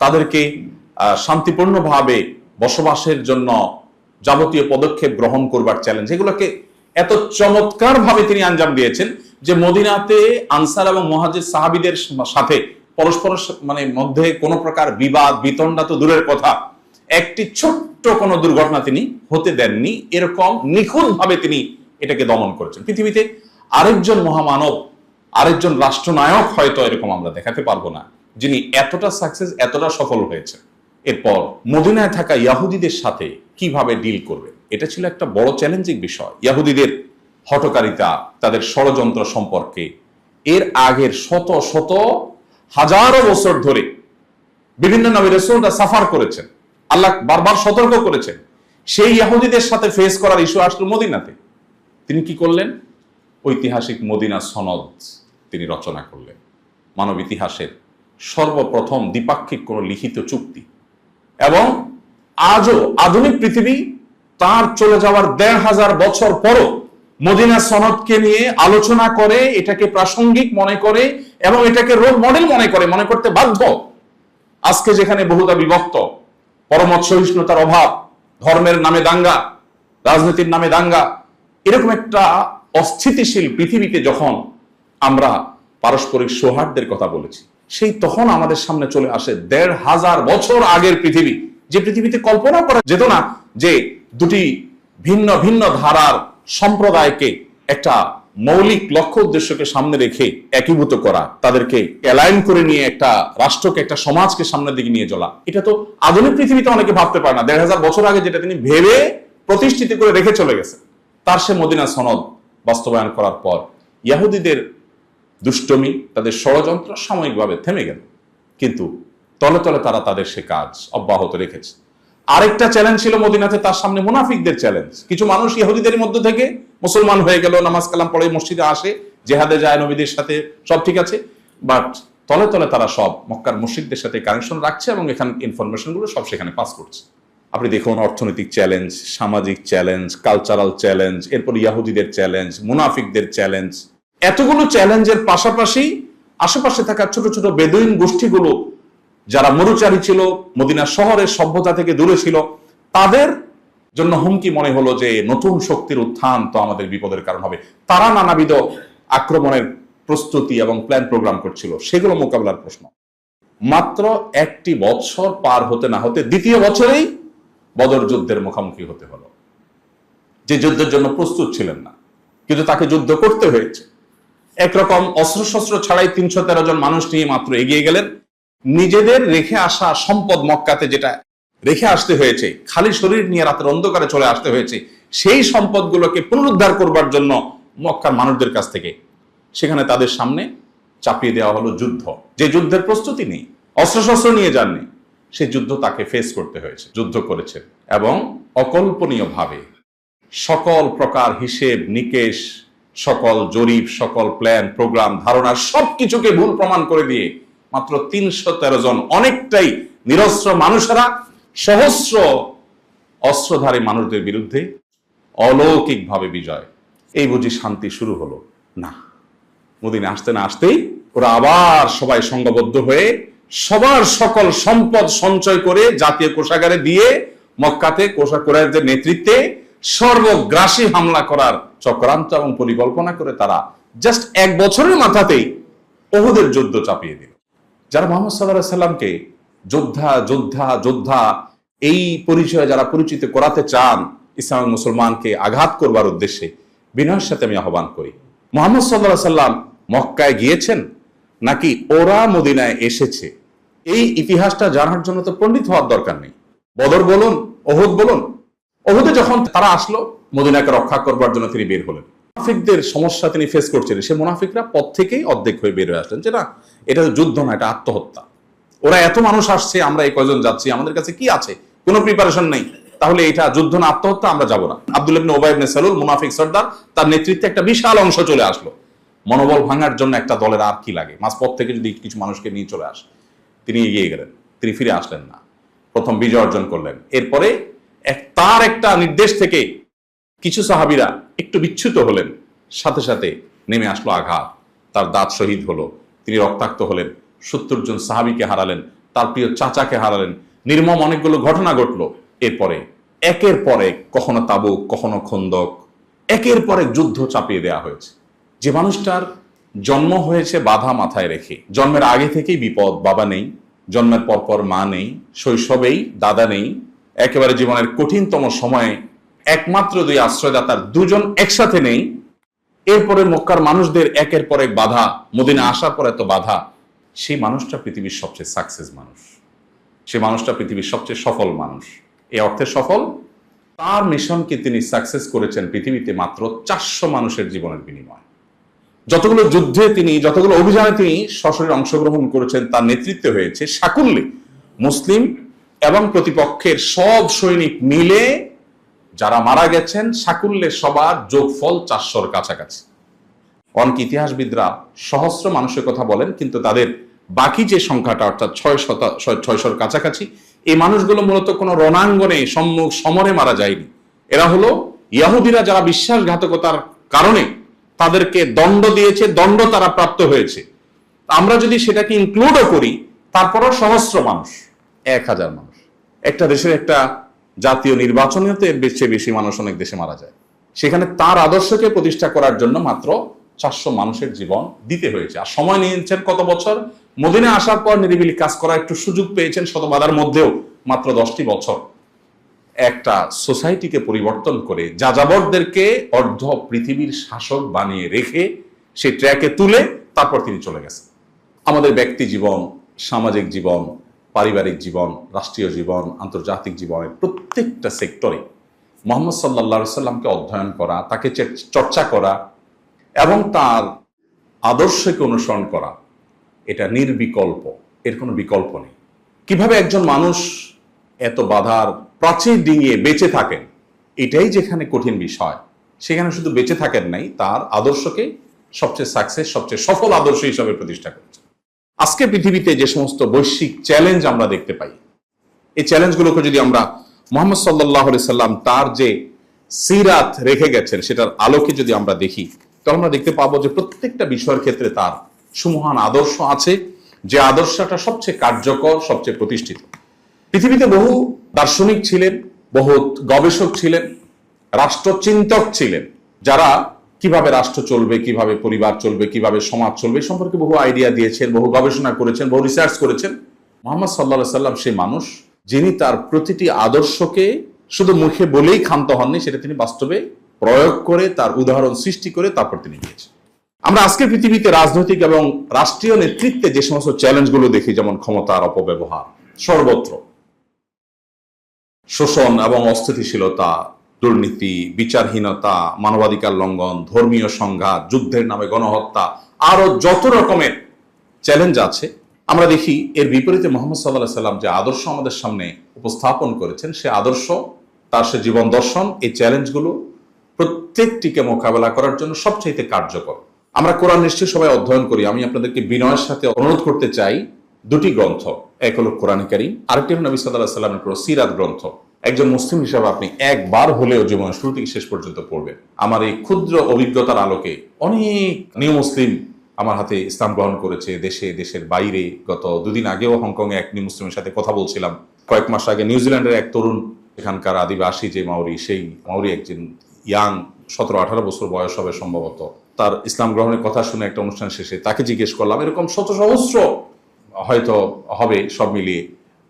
তাদেরকে শান্তিপূর্ণভাবে বসবাসের জন্য যাবতীয় পদক্ষেপ গ্রহণ করবার চ্যালেঞ্জ, এগুলোকে এত চমৎকার ভাবে তিনি আঞ্জাম দিয়েছেন যে মদিনাতে আনসার এবং মুহাজির সাহাবীদের সাথে পরস্পর মধ্যে কোনো প্রকার বিবাদ বিতণ্ডা তো দূরের কথা, একটি ছোট্ট কোনো দুর্ঘটনা তিনি হতে দেননি। এরকম নিখুঁত ভাবে তিনি এটাকে দমন করেছেন। পৃথিবীতে আরেকজন মহামানব, আরেকজন রাষ্ট্রনায়ক হয়তো এরকম আমরা দেখাতে পারবো না যিনি এতটা সাকসেস, এতটা সফল হয়েছে। এরপর মদিনায় থাকা ইহুদিদের সাথে কিভাবে ডিল করবে, এটা ছিল একটা বড় চ্যালেঞ্জিং বিষয়। ইহুদিদের হঠকারিতা, তাদের ষড়যন্ত্র সম্পর্কে এর আগের শত শত হাজারো বছর ধরে বিভিন্ন নবী রাসূলরা সাফার করেছেন। আল্লাহ বারবার সতর্ক করেছেন। সেই ইহুদিদের সাথে ফেস করার ইস্যু আসলো মদিনাতে। তিনি কি করলেন? ঐতিহাসিক মদিনা সনদ তিনি রচনা করলেন। মানব ইতিহাসের সর্বপ্রথম দ্বিপাক্ষিক কোন লিখিত চুক্তি, এবং আজও আধুনিক পৃথিবী তার চলে যাওয়ার ১৫০০ বছর পরও মদিনা সনদকে নিয়ে আলোচনা করে, এটাকে প্রাসঙ্গিক মনে করে এবং এটাকে রোল মডেল মনে করতে বাধ্য। আজকে যেখানে বহুদা বিভক্ত, পরমত সহিষ্ণুতার অভাব, ধর্মের নামে দাঙ্গা, রাজনীতির নামে দাঙ্গা, এরকম একটা অস্থিতিশীল পৃথিবীতে যখন আমরা পারস্পরিক সৌহার্দ্যের কথা বলেছি, সেই তখন আমাদের সামনে চলে আসে ১৫০০ বছর আগের পৃথিবী, যে পৃথিবীতে কল্পনা করা যেত না যে দুটি ভিন্ন ভিন্ন ধারার সম্প্রদায়কে একটা মৌলিক লক্ষ্য উদ্দেশ্যকে সামনে রেখে একীভূত করা, তাদেরকে অ্যালাইন করে নিয়ে একটা রাষ্ট্রকে, একটা সমাজকে সামনের দিকে নিয়ে চলা, এটা তো আধুনিক পৃথিবীতে অনেকে ভাবতে পারে না। ১৫০০ বছর আগে যেটা তিনি ভেবে প্রতিষ্ঠিত করে রেখে চলে গেছে, তার সে মদিনা সনদ বাস্তবায়ন করার পর ইহুদিদের দুষ্টমি, তাদের ষড়যন্ত্র সাময়িকভাবে থেমে গেল, কিন্তু তলে তলে তারা তাদের সে কাজ অব্যাহত রেখেছে। আরেকটা চ্যালেঞ্জ ছিল মদিনাতে তার সামনে, মুনাফিকদের চ্যালেঞ্জ। কিছু মানুষ ইহুদিদের মধ্য থেকে মুসলমান হয়ে গেল, নামাজ কালাম পড়ে মসজিদে আসে, জেহাদে যায় নবীদের সাথে, সব ঠিক আছে, বাট তলে তলে তারা সব মক্কার মুশরিকদের সাথে কানেকশন রাখছে এবং এখানে ইনফরমেশনগুলো সব সেখানে পাস করছে। আপনি দেখুন, অর্থনৈতিক চ্যালেঞ্জ, সামাজিক চ্যালেঞ্জ, কালচারাল চ্যালেঞ্জ, এরপর ইহুদিদের চ্যালেঞ্জ, মুনাফিকদের চ্যালেঞ্জ, এতগুলো চ্যালেঞ্জের পাশাপাশি আশেপাশে থাকা ছোট ছোট বেদুইন গোষ্ঠীগুলো যারা মরুচারী ছিল, মদিনা শহরের সভ্যতা থেকে দূরে ছিল, তাদের জন্য হুমকি মনে হলো যে নতুন শক্তির উত্থান তো আমাদের বিপদের কারণ হবে। তারা নানাবিধ আক্রমণের প্রস্তুতি এবং প্ল্যান প্রোগ্রাম করছিল, সেগুলো মোকাবেলার প্রশ্ন। মাত্র একটি বছর পার হতে না হতে দ্বিতীয় বছরেই বদর যুদ্ধের মুখোমুখি হতে হলো, যে যুদ্ধের জন্য প্রস্তুত ছিলেন না, কিন্তু তাকে যুদ্ধ করতে হয়েছে। একরকম অস্ত্রশস্ত্র ছাড়াই ৩১৩ জন মানুষ নিয়ে মাত্র এগিয়ে গেলেন। নিজেদের রেখে আসা সম্পদ, মক্কাতে যেটা রেখে আসতে হয়েছে, খালি শরীর নিয়ে রাতের অন্ধকারে চলে আসতে হয়েছে, সেই সম্পদগুলোকে পুনরুদ্ধার করবার জন্য মক্কার মানুষদের কাছ থেকে সেখানে তাদের সামনে চাপিয়ে দেওয়া হলো যুদ্ধ। যে যুদ্ধের প্রস্তুতি নেই, অস্ত্রশস্ত্র নিয়ে যাননি, সেই যুদ্ধ তাকে ফেস করতে হয়েছে, যুদ্ধ করেছে এবং অকল্পনীয়ভাবে সকল প্রকার হিসেব নিকেশ, সকল জরিপ, সকল প্ল্যান প্রোগ্রাম, ধারণা সবকিছুকে ভুল প্রমাণ করে দিয়ে মাত্র ৩১৩ জন অনেকটাই নিরস্ত্র মানুষেরা সহস্র অস্ত্রধারী মানুষদের বিরুদ্ধে অলৌকিকভাবে বিজয়। এই বুঝি শান্তি শুরু হলো? না, মদিনা আসতে না আসতেই ওরা আবার সবাই সংঘবদ্ধ হয়ে সবার সকল সম্পদ সঞ্চয় করে জাতীয় কোষাগারে দিয়ে মক্কাতে কোষাগারের নেতৃত্বে সর্বগ্রাসী হামলা করার চক্রান্ত এবং পরিকল্পনা করে তারা জাস্ট ১ বছরের মাথাতেই উহুদের যুদ্ধ চাপিয়ে দিল। যারা মুহাম্মদ সাল্লাল্লাহু আলাইহি সাল্লামকে যোদ্ধা যোদ্ধা যোদ্ধা এই পরিচয়ে যারা পরিচিত করাতে চান, ইসলাম মুসলমানকে আঘাত করবার উদ্দেশ্যে, বিনয়ের সাথে আমি আহ্বান করি, মুহাম্মদ সাল্লাল্লাহু আলাইহি সাল্লাম মক্কায় গিয়েছেন নাকি ওরা মদিনায় এসেছে, এই ইতিহাসটা জানার জন্য তো পণ্ডিত হওয়ার দরকার নেই। বদর বলুন, উহুদ বলুন, উহুদে যখন তারা আসলো মদিনাকে রক্ষা করবার জন্য তিনি বের হলেন। মুনাফিকদের সমস্যা তিনি ফেস করছিলেন, সে মুনাফিকরা পথ থেকেই অর্ধেক হয়ে বের হয়ে আসলেন যে না, এটা যুদ্ধ না, এটা আত্মহত্যা। ওরা এত মানুষ আসছে, আমরা এই কয়জন যাচ্ছি, আমাদের কাছে কি আছে, কোনো প্রিপারেশন নেই, তাহলে এটা যুদ্ধ না আত্মহত্যা, আমরা যাব না। আব্দুল্লাহ ইবনে উবাই ইবনে সালুল, মুনাফিক সর্দার, তার নেতৃত্বে একটা বিশাল অংশ চলে আসলো। মনোবল ভাঙার জন্য একটা দলের আর কি লাগে, মাঝপথ থেকে যদি কিছু মানুষকে নিয়ে চলে আসে। তিনি এগিয়ে গেলেন, তিনি ফিরে আসলেন না, প্রথম বিজয় অর্জন করলেন। এরপরে তার একটা নির্দেশ থেকে কিছু সাহাবীরা একটু বিচ্যুত হলেন, সাথে সাথে নেমে আসলো আঘাত, তার দাঁত শহীদ হলো, তিনি রক্তাক্ত হলেন, ৭০ জন সাহাবীকে হারালেন, তার প্রিয় চাচাকে হারালেন, নির্মম অনেকগুলো ঘটনা ঘটলো। এরপরে একের পর এক, কখনো তাবুক, কখনো খন্দক, একের পর এক যুদ্ধ চাপিয়ে দেওয়া হয়েছে। যে মানুষটার জন্ম হয়েছে বাধা মাথায় রেখে, জন্মের আগে থেকেই বিপদ, বাবা নেই, জন্মের পরপর মা নেই, শৈশবেই দাদা নেই, একেবারে জীবনের কঠিনতম সময়ে একমাত্র ২ আশ্রয়দাতার ২ জন একসাথে নেই, এরপরে মক্কার মানুষদের একের পর এক বাধা, মদিনা আসার পর এত বাধা, সেই মানুষটা পৃথিবীর সবচেয়ে সাকসেস মানুষ, সে মানুষটা পৃথিবীর সবচেয়ে সফল মানুষ। এই অর্থে সফল তার মিশনকে তিনি সাকসেস করেছেন পৃথিবীতে মাত্র 400 মানুষের জীবনের বিনিময়ে। যতগুলো যুদ্ধে তিনি, যতগুলো অভিযানে তিনি সশরীরে অংশগ্রহণ করেছেন, তার নেতৃত্বে হয়েছে সাকুল্যে মুসলিম এবং প্রতিপক্ষের সব সৈনিক মিলে যারা মারা গেছেন সাকুল্যে সবার যোগফল 400-র কাছাকাছি। অনেক ইতিহাসবিদরা সহস্র মানুষের কথা বলেন, কিন্তু তাদের বাকি যে সংখ্যাটা অর্থাৎ 600-র কাছাকাছি, এই মানুষগুলো মূলত কোনো রণাঙ্গনে সম্মুখ সমরে মারা যায়নি। এরা হলো ইহুদিরা, যারা বিশ্বাসঘাতকতার কারণে তাদেরকে দণ্ড দিয়েছে, দণ্ড তারা প্রাপ্ত হয়েছে। আমরা যদি সেটাকে ইনক্লুডও করি, তারপরও সহস্র মানুষ, 1000 মানুষ। একটা দেশের একটা জাতীয় নির্বাচনেতে এর চেয়ে বেশি মানুষ অনেক দেশে মারা যায়। সেখানে তার আদর্শকে প্রতিষ্ঠা করার জন্য মাত্র 400 মানুষের জীবন দিতে হয়েছে। আর সময় নিয়েছেন কত বছর? মদিনা আসার পর নিরিবিলি কাজ করার একটু সুযোগ পেয়েছেন শত বাধার মধ্যেও মাত্র 10টি বছর। একটা সোসাইটিকে পরিবর্তন করে যাযাবরদেরকে অর্ধ পৃথিবীর শাসক বানিয়ে রেখে সেই ট্র্যাকে তুলে তারপর তিনি চলে গেছেন। আমাদের ব্যক্তি জীবন, সামাজিক জীবন, পারিবারিক জীবন, রাষ্ট্রীয় জীবন, আন্তর্জাতিক জীবনের প্রত্যেকটা সেক্টরে মুহাম্মদ সাল্লাল্লাহু আলাইহি সাল্লামকে অধ্যয়ন করা, তাকে চর্চা করা এবং তার আদর্শকে অনুসরণ করা, এটা নির্বিকল্প, এর কোনো বিকল্প নেই। কিভাবে একজন মানুষ এত বাধার প্রাচীর ডিঙিয়ে বেঁচে থাকেন, এটাই যেখানে কঠিন বিষয়। সেখানে শুধু বেঁচে থাকেন নাই, তার আদর্শকে সবচেয়ে সাকসেস, সবচেয়ে সফল আদর্শ হিসাবে প্রতিষ্ঠা করেছেন। আজকে পৃথিবীতে যে সমস্ত বৈশ্বিক চ্যালেঞ্জ আমরা দেখতে পাই, এই চ্যালেঞ্জগুলোকে যদি আমরা মুহাম্মদ সাল্লাল্লাহু আলাইহি সাল্লাম তার যে সিরাত রেখে গেছেন সেটার আলোকে যদি আমরা দেখি, তাহলে আমরা দেখতে পাবো যে প্রত্যেকটা বিষয়ের ক্ষেত্রে তার সুমহান আদর্শ আছে, যে আদর্শটা সবচেয়ে কার্যকর, সবচেয়ে প্রতিষ্ঠিত। পৃথিবীতে বহু দার্শনিক ছিলেন, বহু গবেষক ছিলেন, রাষ্ট্রচিন্তক ছিলেন, যারা কিভাবে রাষ্ট্র চলবে, কিভাবে পরিবার চলবে, কিভাবে সমাজ চলবে সম্পর্কে বহু আইডিয়া দিয়েছেন, বহু গবেষণা করেছেন, বহু রিসার্চ করেছেন। মুহাম্মদ সাল্লাল্লাহু আলাইহি সাল্লাম সেই মানুষ যিনি তার প্রতিটি আদর্শকে শুধু মুখে বলেই ক্ষান্ত হননি, সেটা তিনি বাস্তবে প্রয়োগ করে, তার উদাহরণ সৃষ্টি করে তারপর তিনি দিয়েছেন। আমরা আজকে পৃথিবীতে রাজনৈতিক এবং রাষ্ট্রীয় নেতৃত্বে যে সমস্ত চ্যালেঞ্জগুলো দেখি, যেমন ক্ষমতার অপব্যবহার সর্বত্র, শোষণ এবং অস্থিতিশীলতা, দুর্নীতি, বিচারহীনতা, মানবাধিকার লঙ্ঘন, ধর্মীয় সংঘাত, যুদ্ধের নামে গণহত্যা, আরো যত রকমের চ্যালেঞ্জ আছে, আমরা দেখি এর বিপরীতে মুহাম্মদ সাল্লাল্লাহু আলাইহি সাল্লাম যে আদর্শ আমাদের সামনে উপস্থাপন করেছেন, সে আদর্শ, তার সে জীবন দর্শন এই চ্যালেঞ্জগুলো প্রত্যেকটিকে মোকাবেলা করার জন্য সবচেয়ে কার্যকর। আমরা কোরআন নিশ্চয়ই সবাই অধ্যয়ন করি। আমি আপনাদেরকে বিনয়ের সাথে অনুরোধ করতে চাই, দুটি গ্রন্থ, এক হলো কোরআন কারীম, আরেকটি হলো নবী সাল্লাল্লাহু আলাইহি সাল্লামের পুরো সিরাত গ্রন্থ। একজন মুসলিম হিসেবে আপনি একবার হলেও জীবনের শুরু থেকে শেষ পর্যন্ত পড়বেন। আমার এই ক্ষুদ্র অভিজ্ঞতার আলোকে অনেক নিউ মুসলিম আমার হাতে ইসলাম গ্রহণ করেছে, দেশে, দেশের বাইরে। গত দুদিন আগেও হংকংয়ে এক নিউ মুসলিমের সাথে কথা বলছিলাম। কয়েক মাস আগে নিউজিল্যান্ডের এক তরুণ, এখানকার আদিবাসী যে মাউরি, সেই মাউরি একজন ইয়াং 17-18 বছর বয়স হবে সম্ভবত, তার ইসলাম গ্রহণের কথা শুনে একটা অনুষ্ঠান শেষে তাকে জিজ্ঞেস করলাম, এরকম শত সহস্র হয়তো হবে, সব মিলিয়ে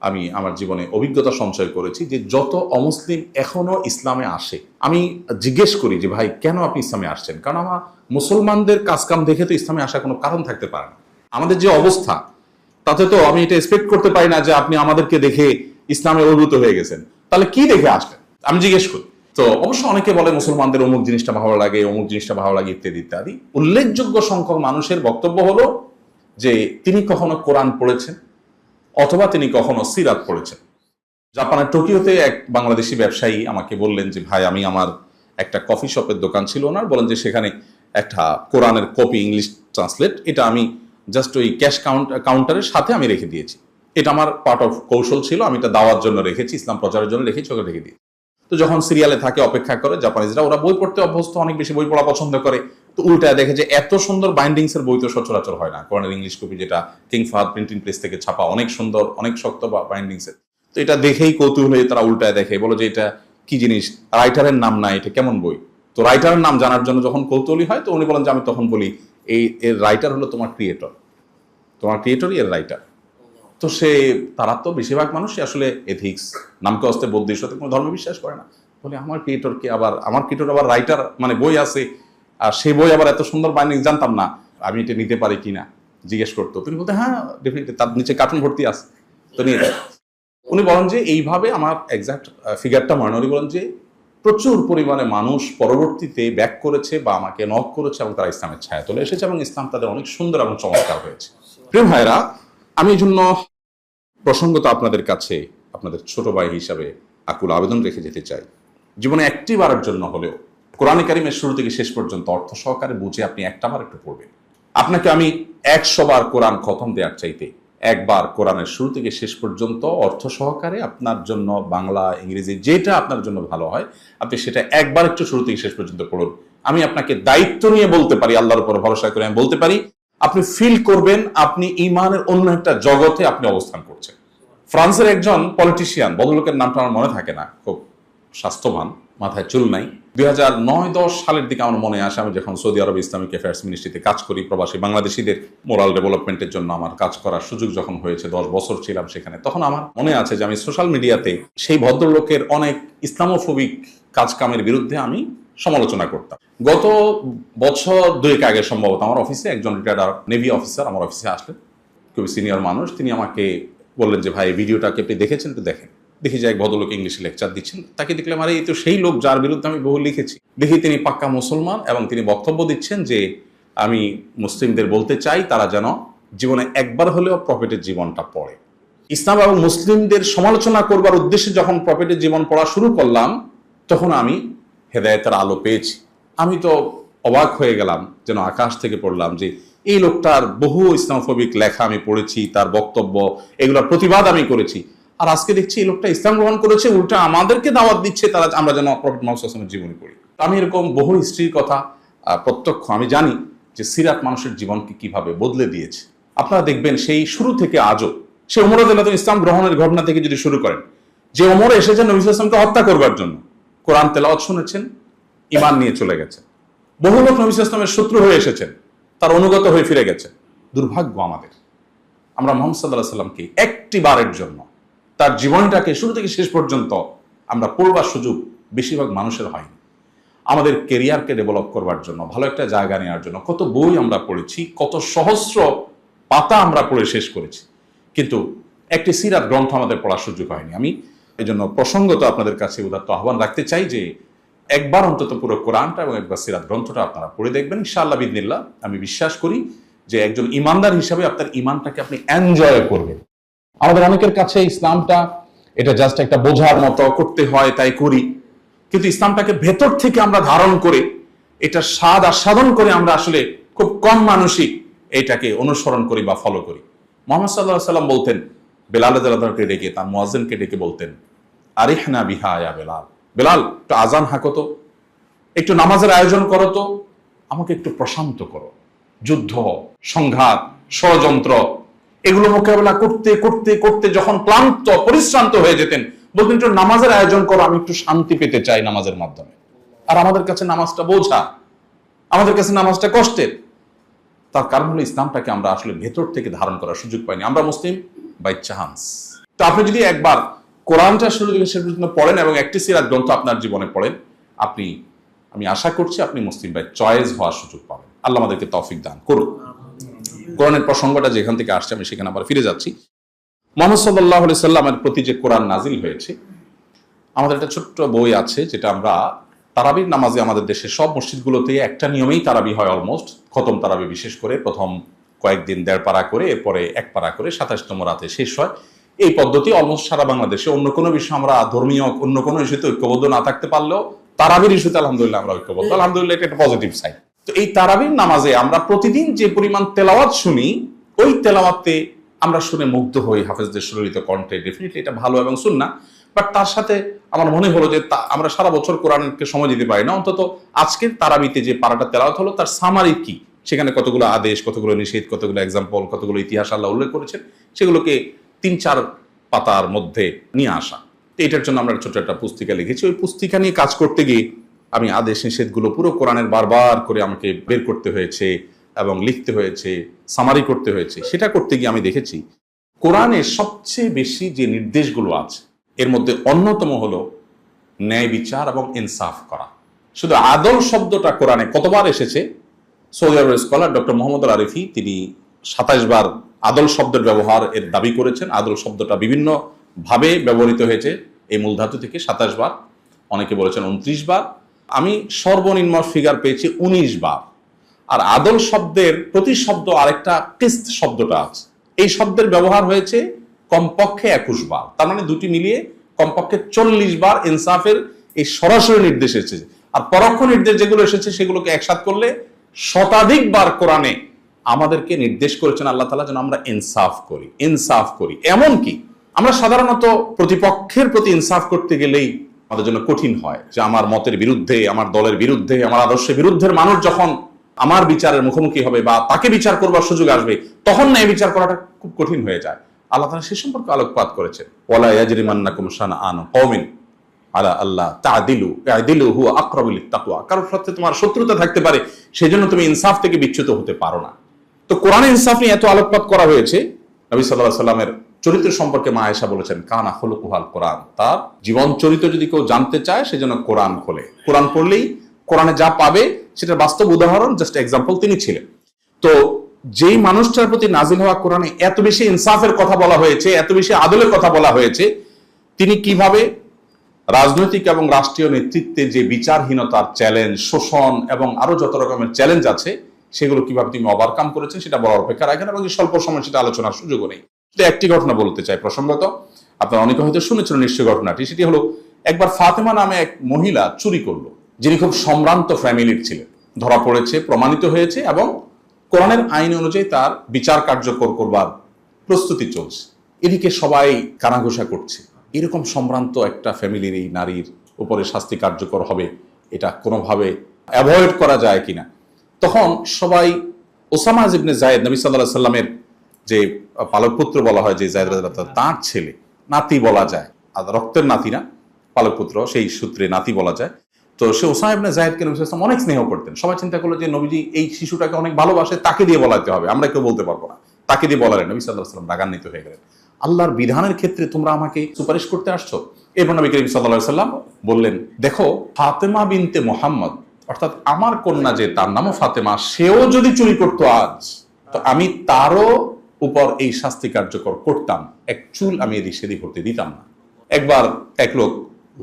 আমি আমার জীবনে অভিজ্ঞতা সঞ্চয় করেছি যে যত অমুসলিম এখনো ইসলামে আসে, আমি জিজ্ঞেস করি যে ভাই কেন আপনি ইসলামে আসছেন? কারণ আমার মুসলমানদের কাজকাম দেখে তো ইসলামে আসার কোনো কারণ থাকতে পারে না। আমাদের যে অবস্থা, তাতে তো আমি এটা এক্সপেক্ট করতে পারি না যে আপনি আমাদেরকে দেখে ইসলামে অভিভূত হয়ে গেছেন। তাহলে কি দেখে আসলেন? আমি জিজ্ঞেস করি। তো অবশ্য অনেকে বলে মুসলমানদের অমুক জিনিসটা ভালো লাগে, অমুক জিনিসটা ভালো লাগে, ইত্যাদি ইত্যাদি। উল্লেখযোগ্য সংখ্যক মানুষের বক্তব্য হলো যে তিনি কখনো কোরআন পড়েছেন অথবা তিনি কখনো সিরাত পড়েছেন। জাপানের টোকিওতে এক বাংলাদেশি ব্যবসায়ী আমাকে বললেন যে ভাই, আমি আমার একটা কফি শপের দোকান ছিল ওনার, বলেন যে সেখানে একটা কোরআনের কপি, ইংলিশ ট্রান্সলেট, এটা আমি জাস্ট ওই ক্যাশ কাউন্টারের সাথে আমি রেখে দিয়েছি। এটা আমার পার্ট অফ কৌশল ছিল, আমি এটা দাওয়ার জন্য রেখেছি, ইসলাম প্রচারের জন্য রেখেছি, ওকে রেখে দিই। তো যখন সিরিয়ালে থাকে, অপেক্ষা করে, জাপানিজরা ওরা বই পড়তে অভ্যস্ত, অনেক বেশি বই পড়া পছন্দ করে। তো উল্টায় দেখে যে এত সুন্দর বাইন্ডিংস এর বই তো সচরাচর হয় না। কোরআনের ইংলিশ কপি, যেটা কিং ফাহাদ প্রিন্টিং প্রেস থেকে ছাপা, অনেক সুন্দর, অনেক শক্ত বাইন্ডিংস এর। তো এটা দেখেই কৌতূহল হয়ে তারা উল্টায় দেখে, বলো যে এটা কি জিনিস, রাইটারের নাম নাই, এটা কেমন বই? তো রাইটারের নাম জানার জন্য যখন কৌতূহলী হয়, তো উনি বলেন যে আমি তখন বলি এর রাইটার হলো তোমার ক্রিয়েটর, তোমার ক্রিয়েটরই এর রাইটার। তো তারা তো বেশিরভাগ মানুষই আসলে এথিক্স, নামকে অস্তে বৌদ্ধের সাথে কোনো ধর্ম বিশ্বাস করে না। বলে আমার ক্রিয়েটর আবার রাইটার, মানে বই আছে, আর সেই বই আবার এত সুন্দর বাইন্ডিং, জানতাম না, আমি এটা নিতে পারি কিনা জিজ্ঞেস করতো। তুমি বলতে হ্যাঁ ডেফিনেটলি, তার নিচে কার্টুন ভর্তি আছে, তো নিয়ে যায়। উনি বলেন যে এইভাবে, আমার এক্সাক্ট ফিগারটা মনে, উনি বলেন যে প্রচুর পরিমাণে মানুষ পরবর্তীতে ব্যাক করেছে বা আমাকে নক করেছে এবং তারা ইসলামের ছায়া তুলে এসেছে এবং ইসলাম তাদের অনেক সুন্দর এবং চমৎকার হয়েছে। প্রিয় ভাইরা, আমি এই জন্য প্রসঙ্গত আপনাদের কাছে আপনাদের ছোট ভাই হিসাবে আকুল আবেদন রেখে যেতে চাই, জীবনে একটি বারের জন্য হলেও কোরআনে কারিমের শুরু থেকে শেষ পর্যন্ত অর্থ সহকারে বুঝে আপনি একটা বার একটু পড়বেন। আপনাকে আমি 100 বার কোরআন খতম দেওয়ার চাইতে একবার কোরআনের শুরু থেকে শেষ পর্যন্ত অর্থ সহকারে আপনার জন্য বাংলা ইংরেজি যেটা আপনার জন্য ভালো হয় আপনি সেটা একবার একটু শুরু থেকে শেষ পর্যন্ত পড়ুন। আমি আপনাকে দায়িত্ব নিয়ে বলতে পারি, আল্লাহর উপর ভরসা করে আমি বলতে পারি, আপনি ফিল করবেন আপনি ঈমানের অন্য একটা জগতে আপনি অবস্থান করছেন। ফ্রান্সের একজন পলিটিশিয়ান, ভদ্রলোকের নামটা আমার মনে থাকে না, খুব স্বাস্থ্যবান, মাথায় চুল নাই, 2009-10 সালের দিকে আমার মনে আসে, আমি যখন সৌদি আরব ইসলামিক অ্যাফেয়ার্স মিনিস্ট্রিতে কাজ করি, প্রবাসী বাংলাদেশিদের মোরাল ডেভেলপমেন্টের জন্য আমার কাজ করার সুযোগ যখন হয়েছে, 10 বছর ছিলাম সেখানে, তখন আমার মনে আছে যে আমি সোশ্যাল মিডিয়াতে সেই ভদ্রলোকের অনেক ইসলামোফোবিক কাজকামের বিরুদ্ধে আমি সমালোচনা করতাম। গত বছর 2 আগে সম্ভবত আমার অফিসে একজন রিটায়ার্ড নেভি অফিসার আমার অফিসে আসলেন, খুবই সিনিয়র মানুষ। তিনি আমাকে বললেন যে ভাই ভিডিওটাকে আপনি দেখেছেন? তো দেখেন। দেখি যে এক ভদ্রলোক ইংলিশে লেকচার দিচ্ছেন, তাকে দেখলাম আরে এই তো সেই লোক যার বিরুদ্ধে আমি বহু লিখেছি। দেখি তিনি পাক্কা মুসলমান এবং তিনি বক্তব্য দিচ্ছেন যে আমি মুসলিমদের বলতে চাই তারা যেন জীবনে একবার হলেও প্রফেটের জীবনটা পড়ে। ইসলাম এবং মুসলিমদের সমালোচনা করবার উদ্দেশ্যে যখন প্রফেটের জীবন পড়া শুরু করলাম তখন আমি হেদায়েতের আলো পেয়েছি। আমি তো অবাক হয়ে গেলাম, যেন আকাশ থেকে পড়লাম যে এই লোকটার বহু ইসলামোফোবিক লেখা আমি পড়েছি, তার বক্তব্য, এগুলোর প্রতিবাদ আমি করেছি, আর আজকে দেখছি এই লোকটা ইসলাম গ্রহণ করেছে, উল্টা আমাদেরকে দাওয়াত দিচ্ছে তারা আমরা যেন প্রফেট মুহাম্মদ সাল্লাল্লাহু আলাইহি ওয়াসাল্লামের জীবনী পড়ি। আমি এরকম বহু হিস্ট্রির কথা প্রত্যক্ষ আমি জানি যে সিরাত মানুষের জীবনকে কিভাবে বদলে দিয়েছে। আপনারা দেখবেন সেই শুরু থেকে আজও, সে ওমর রাদিয়াল্লাহু আনহু ইসলাম গ্রহণের ঘটনা থেকে যদি শুরু করেন, যে ওমর এসেছেন নবী সাল্লাল্লাহু আলাইহি ওয়াসাল্লামকে হত্যা করবার জন্য, কোরআন তেলাওয়াত শুনেছেন, ঈমান নিয়ে চলে গেছেন। বহু লোক নবী সাল্লাল্লাহু আলাইহি ওয়াসাল্লামের শত্রু হয়ে এসেছেন, তার অনুগত হয়ে ফিরে গেছেন। দুর্ভাগ্য আমাদের, আমরা মুহাম্মদ সাল্লাল্লাহু আলাইহি ওয়াসাল্লামকে একটি বারের জন্য তার জীবনটাকে শুরু থেকে শেষ পর্যন্ত আমরা পড়বার সুযোগ বেশিরভাগ মানুষের হয়নি। আমাদের কেরিয়ারকে ডেভেলপ করবার জন্য, ভালো একটা জায়গা নেওয়ার জন্য কত বই আমরা পড়েছি, কত সহস্র পাতা আমরা পড়ে শেষ করেছি, কিন্তু একটি সিরাত গ্রন্থ আমাদের পড়ার সুযোগ হয়নি। আমি এই জন্য প্রসঙ্গত আপনাদের কাছে উদাত্ত আহ্বান রাখতে চাই যে একবার অন্তত পুরো কোরআনটা এবং একবার সিরাত গ্রন্থটা আপনারা পড়ে দেখবেন, ইনশাআল্লাহ বিইذনিল্লাহ। আমি বিশ্বাস করি যে একজন ইমানদার হিসাবে আপনার ইমানটাকে আপনি এনজয় করবেন। আমাদের অনেকের কাছে ইসলামটা এটা জাস্ট একটা বোঝার মতো, করতে হয় তাই করি, কিন্তু ইসলামটাকে ভেতর থেকে আমরা ধারণ করে এটা স্বাদ আস্বাদন করে আমরা আসলে খুব কম মানুষই এটাকে অনুসরণ করি বা ফলো করি। মুহাম্মদ সাল্লাল্লাহু আলাইহি ওয়াসাল্লাম বলতেন, বেলাল রাদিয়াল্লাহু আনহুকে ডেকে, তার মুয়াজ্জিনকে ডেকে বলতেন, আরিহনা বিহা ইয়া বেলাল, বেলাল একটু আজান হাঁকো তো, একটু নামাজের আয়োজন করো তো, আমাকে একটু প্রশান্ত করো। যুদ্ধ, সংঘাত, ষড়যন্ত্র এগুলো মোকাবেলা করতে করতে করতে যখন ক্লান্ত পরিশ্রান্ত হয়ে যেতেন, বলতেন একটু নামাজের আয়োজন করো, আমি একটু শান্তি পেতে চাই নামাজের মাধ্যমে। আর আমাদের কাছে নামাজটা বোঝা, আমাদের কাছে নামাজটা কষ্টের। তার কারণ হলো ইসলামটাকে আমরা আসলে ভেতর থেকে ধারণ করার সুযোগ পাইনি। আমরা মুসলিম বাই চান্স। তো আপনি যদি একবার কোরআনটা শুরু থেকে শেষ পর্যন্ত পড়েন এবং একটি সিরাত গ্রন্থ আপনার জীবনে পড়েন, আমি আশা করছি আপনি মুসলিম বাই চয়েস হওয়ার সুযোগ পাবেন। আল্লাহ আমাদেরকে তৌফিক দান করুন। কোরআনের প্রসঙ্গটা যেখান থেকে আসছে আমি সেখানে আবার ফিরে যাচ্ছি। মুহাম্মদ সাল্লাল্লাহু আলাইহি সাল্লামের প্রতি যে কোরআন নাজিল হয়েছে, আমাদের একটা ছোট্ট বই আছে যেটা আমরা তারাবির নামাজে, আমাদের দেশের সব মসজিদগুলোতে একটা নিয়মেই তারাবি হয় অলমোস্ট, খতম তারাবি বিশেষ করে প্রথম কয়েকদিন 1.5 পারা করে, এরপরে 1 পারা করে 27তম রাতে শেষ হয়। এই পদ্ধতি অলমোস্ট সারা বাংলাদেশে। অন্য কোনো বিষয় আমরা ধর্মীয় অন্য কোনো ইস্যুতে ঐক্যবদ্ধ না থাকতে পারলেও তারাবির ইস্যুতে আলহামদুলিল্লাহ আমরা ঐক্যবদ্ধ। আলহামদুলিল্লাহ, এটা একটা পজিটিভ সাইড। তো এই তারাবির নামাজে আমরা প্রতিদিন যে পরিমাণ তেলাওয়াত শুনি, ওই তেলাওয়াতে আমরা শুনে মুগ্ধ হই হাফেজদের সুললিত কণ্ঠে। ডেফিনেটলি এটা ভালো এবং সুন্নাহ, বাট তার সাথে আমার মনে হলো যে আমরা সারা বছর কোরআনকে সময় দিতে পারি না। অন্তত আজকের তারাবিতে যে পারাটা তেলাওয়াত হলো তার সামারি কি, সেখানে কতগুলো আদেশ, কতগুলো নিষেধ, কতগুলো এক্সাম্পল, কতগুলো ইতিহাস আল্লাহ উল্লেখ করেছেন, সেগুলোকে 3-4 পাতার মধ্যে নিয়ে আসা। তো এটার জন্য আমরা ছোট একটা পুস্তিকা লিখেছি। ওই পুস্তিকা নিয়ে কাজ করতে গিয়ে আমি আদেশ নিষেধগুলো পুরো কোরআনের বারবার করে আমাকে বের করতে হয়েছে এবং লিখতে হয়েছে, সামারি করতে হয়েছে। সেটা করতে গিয়ে আমি দেখেছি কোরআনের সবচেয়ে বেশি যে নির্দেশগুলো আছে এর মধ্যে অন্যতম হলো ন্যায় বিচার এবং ইনসাফ করা। শুধু আদল শব্দটা কোরআনে কতবার এসেছে, সৌদি আরবের স্কলার ডক্টর মোহাম্মদ আল আরিফি তিনি 27 বার আদল শব্দের ব্যবহার এর দাবি করেছেন। আদল শব্দটা বিভিন্ন ভাবে ব্যবহৃত হয়েছে এই মূল ধাতু থেকে 27 বার। অনেকে বলেছেন 29 বার, আমি সর্বনিম্ন ফিগার পেয়েছি 19 বার। আর আদল শব্দের প্রতি শব্দ আরেকটা কিস্ত শব্দটা আছে, এই শব্দের ব্যবহার হয়েছে কমপক্ষে 21 বার, তার মানে দুটি মিলিয়ে কমপক্ষে 40 বার ইনসাফের এই সরাসরি নির্দেশ এসেছে। আর পরোক্ষ নির্দেশ যেগুলো এসেছে সেগুলোকে একসাথ করলে শতাধিক বার কোরআনে আমাদেরকে নির্দেশ করেছেন আল্লাহ তাআলা যেন আমরা ইনসাফ করি। এমনকি আমরা সাধারণত প্রতিপক্ষের প্রতি ইনসাফ করতে গেলেই আমাদের জন্য কঠিন হয়, যে আমার মতের বিরুদ্ধে, আমার দলের বিরুদ্ধে, আমার আদর্শের বিরুদ্ধের মানুষ যখন আমার বিচারের মুখোমুখি হবে বা তাকে বিচার করবার সুযোগ আসবে, তখন ন্যায় বিচার করাটা খুব কঠিন হয়ে যায়। আল্লাহ তাআলা সে সম্পর্কে আলোকপাত করেছেন, ওয়ালা ইয়াজরিমান্নাকুম শানআনু কওমিন আলা আল্লাহ তা'দিলু ই'দিলু হুয়া আকরাবু লিত-তাকওয়া। কারণ সাথে তোমার শত্রুতা থাকতে পারে, সেজন্য তুমি ইনসাফ থেকে বিচ্যুত হতে পারো না। তো কোরআনে ইনসাফ নিয়ে এত আলোকপাত করা হয়েছে। নবী সাল্লাল্লাহু আলাইহি সাল্লামের চরিত্র সম্পর্কে মা আয়েশা বলেছেন, কানা খুলুকুহাল কোরআন, তার জীবন চরিত্র যদি কেউ জানতে চায় সেজন্য কোরআন খোলে, কোরআন পড়লেই কোরআনে যা পাবে সেটার বাস্তব উদাহরণ, জাস্ট এক্সাম্পল তিনি ছিলেন। তো যেই মানুষটার প্রতি নাজিল হওয়া কোরআনে এত বেশি ইনসাফের কথা বলা হয়েছে, এত বেশি আদলের কথা বলা হয়েছে, তিনি কিভাবে রাজনৈতিক এবং রাষ্ট্রীয় নেতৃত্বে যে বিচারহীনতার চ্যালেঞ্জ, শোষণ এবং আরো যত রকমের চ্যালেঞ্জ আছে সেগুলো কিভাবে তিনি ওভারকাম করেছেন সেটা বলার অপেক্ষা রাখেন, এবং স্বল্প সময় সেটা আলোচনার সুযোগও নেই। একটি ঘটনা বলতে চাই প্রসঙ্গত, আপনারা অনেকে হয়তো শুনেছেন নিশ্চয় ঘটনাটি। সেটি হলো, একবার ফাতেমা নামে এক মহিলা চুরি করলো, যিনি খুব সম্ভ্রান্ত ফ্যামিলির ছিলেন, ধরা পড়েছে, প্রমাণিত হয়েছে, এবং কোরআনের আইন অনুযায়ী তার বিচার কার্যকর করবার প্রস্তুতি চলছে। এদিকে সবাই কানাঘুষা করছে, এরকম সম্ভ্রান্ত একটা ফ্যামিলির এই নারীর উপরে শাস্তি কার্যকর হবে, এটা কোনোভাবে অ্যাভয়েড করা যায় কিনা। তখন সবাই ওসামা ইবনে যায়েদ, নবী সাল্লাল্লাহু আলাইহি সাল্লামের যে পালক পুত্র বলা হয়, যে যায়েদ রাদিয়াল্লাহু তাআলা, তার ছেলে, নাতি বলা যায়, আর রক্তের নাতি না, পালক পুত্র, সেই সূত্রে নাতি বলা যায়। তো সে ওসামা ইবনে যায়েদকে নবী সাল্লাল্লাহু আলাইহি সাল্লাম অনেক স্নেহ করতেন। সবাই চিন্তা করলো যে নবীজি এই শিশুটাকে অনেক ভালোবাসে, তাকে দিয়ে বলাতে হবে, আমরা কেউ বলতে পারবো না, তাকে দিয়ে বলালেন। নবী সাল্লাল্লাহু আলাইহি সাল্লাম রাগান্বিত হয়ে গেলেন, আল্লাহর বিধানের ক্ষেত্রে তোমরা আমাকে সুপারিশ করতে আসছো? এরপর নবী করিম সাল্লাল্লাহু আলাইহি সাল্লাম বললেন, দেখো ফাতেমা বিনতে মুহাম্মদ, অর্থাৎ আমার কন্যা যে, তার নামও ফাতেমা, সেও যদি চুরি করতো আজ, তো আমি তারও উপর এই শাস্তি কার্যকর করতাম, এক চুল আমি এদিক সেদিক হতে দিতাম না। একবার এক লোক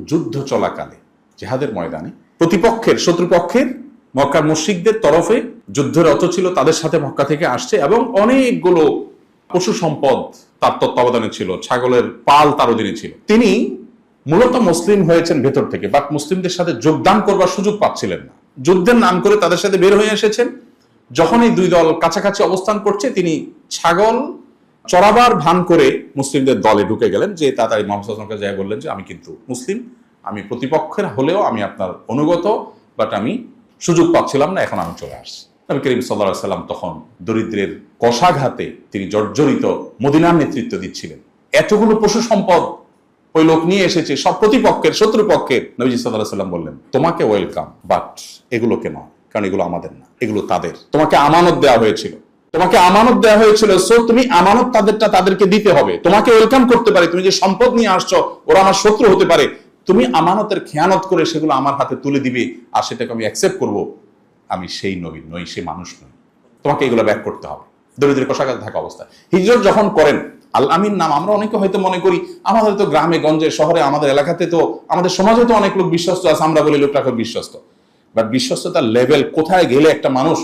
যুদ্ধ চলাকালে জিহাদের ময়দানে প্রতিপক্ষের, শত্রুপক্ষের মক্কার মুশরিকদের তরফে যুদ্ধরত ছিল, তাদের সাথে মক্কা থেকে আসছে, এবং অনেকগুলো পশু সম্পদ তার তত্ত্বাবধানে ছিল, ছাগলের পাল তার অধীনে ছিল। তিনি মূলত মুসলিম হয়েছেন ভেতর থেকে, বাট মুসলিমদের সাথে যোগদান করবার সুযোগ পাচ্ছিলেন না। যুদ্ধের নাম করে তাদের সাথে বের হয়ে এসেছেন। যখন এই দুই দল কাছাকাছি অবস্থান করছে, তিনি ছাগল চড়াবার ভান করে মুসলিমদের দলে ঢুকে গেলেন, যে তাড়াতাড়ি মুহাম্মদ সাল্লাল্লাহু আলাইহি ওয়াসাল্লামকে যায় বললেন যে আমি কিন্তু মুসলিম, আমি প্রতিপক্ষের হলেও আমি আপনার অনুগত, বাট আমি সুযোগ পাচ্ছিলাম না, এখন আমি চলে আসছি। নবী করিম সাল্লাল্লাহু আলাইহি ওয়াসাল্লাম তখন দরিদ্রের কষাঘাতে তিনি জর্জরিত মদিনার নেতৃত্ব দিচ্ছিলেন। এতগুলো পশু সম্পদ ওই লোক নিয়ে এসেছে, সব প্রতিপক্ষের, শত্রুপক্ষের। নবীজি সাল্লাল্লাহু আলাইহি ওয়াসাল্লাম বললেন, তোমাকে ওয়েলকাম, বাট এগুলোকে নয়, কারণ এগুলো আমাদের না, এগুলো তাদের। তোমাকে আমানত দেওয়া হয়েছিল, সো তুমি আমানত তাদেরটা তাদেরকে দিতে হবে। তোমাকে ওয়েলকাম করতে পারে, তুমি যে সম্পদ নিয়ে আসছো, ওরা আমার শত্রু হতে পারে, তুমি আমানতের খেয়ানত করে সেগুলো আমার হাতে তুলে দিবে, আর সেটাকে আমি অ্যাকসেপ্ট করব, আমি সেই নবী নই, সেই মানুষ নই, তোমাকে এগুলো ব্যাক করতে হবে। দরিদ্রের কষাঘাতে থাকা অবস্থায় হিজরত যখন করেন, আল আমিন নাম, আমরা অনেকে হয়তো মনে করি, আমাদের তো গ্রামে গঞ্জে শহরে, আমাদের এলাকাতে তো, আমাদের সমাজে তো অনেক লোক বিশ্বস্ত আছে, আমরা বলি লোকটা খুব বিশ্বস্ত। বাট বিশ্বস্ততার লেভেল কোথায় গেলে একটা মানুষ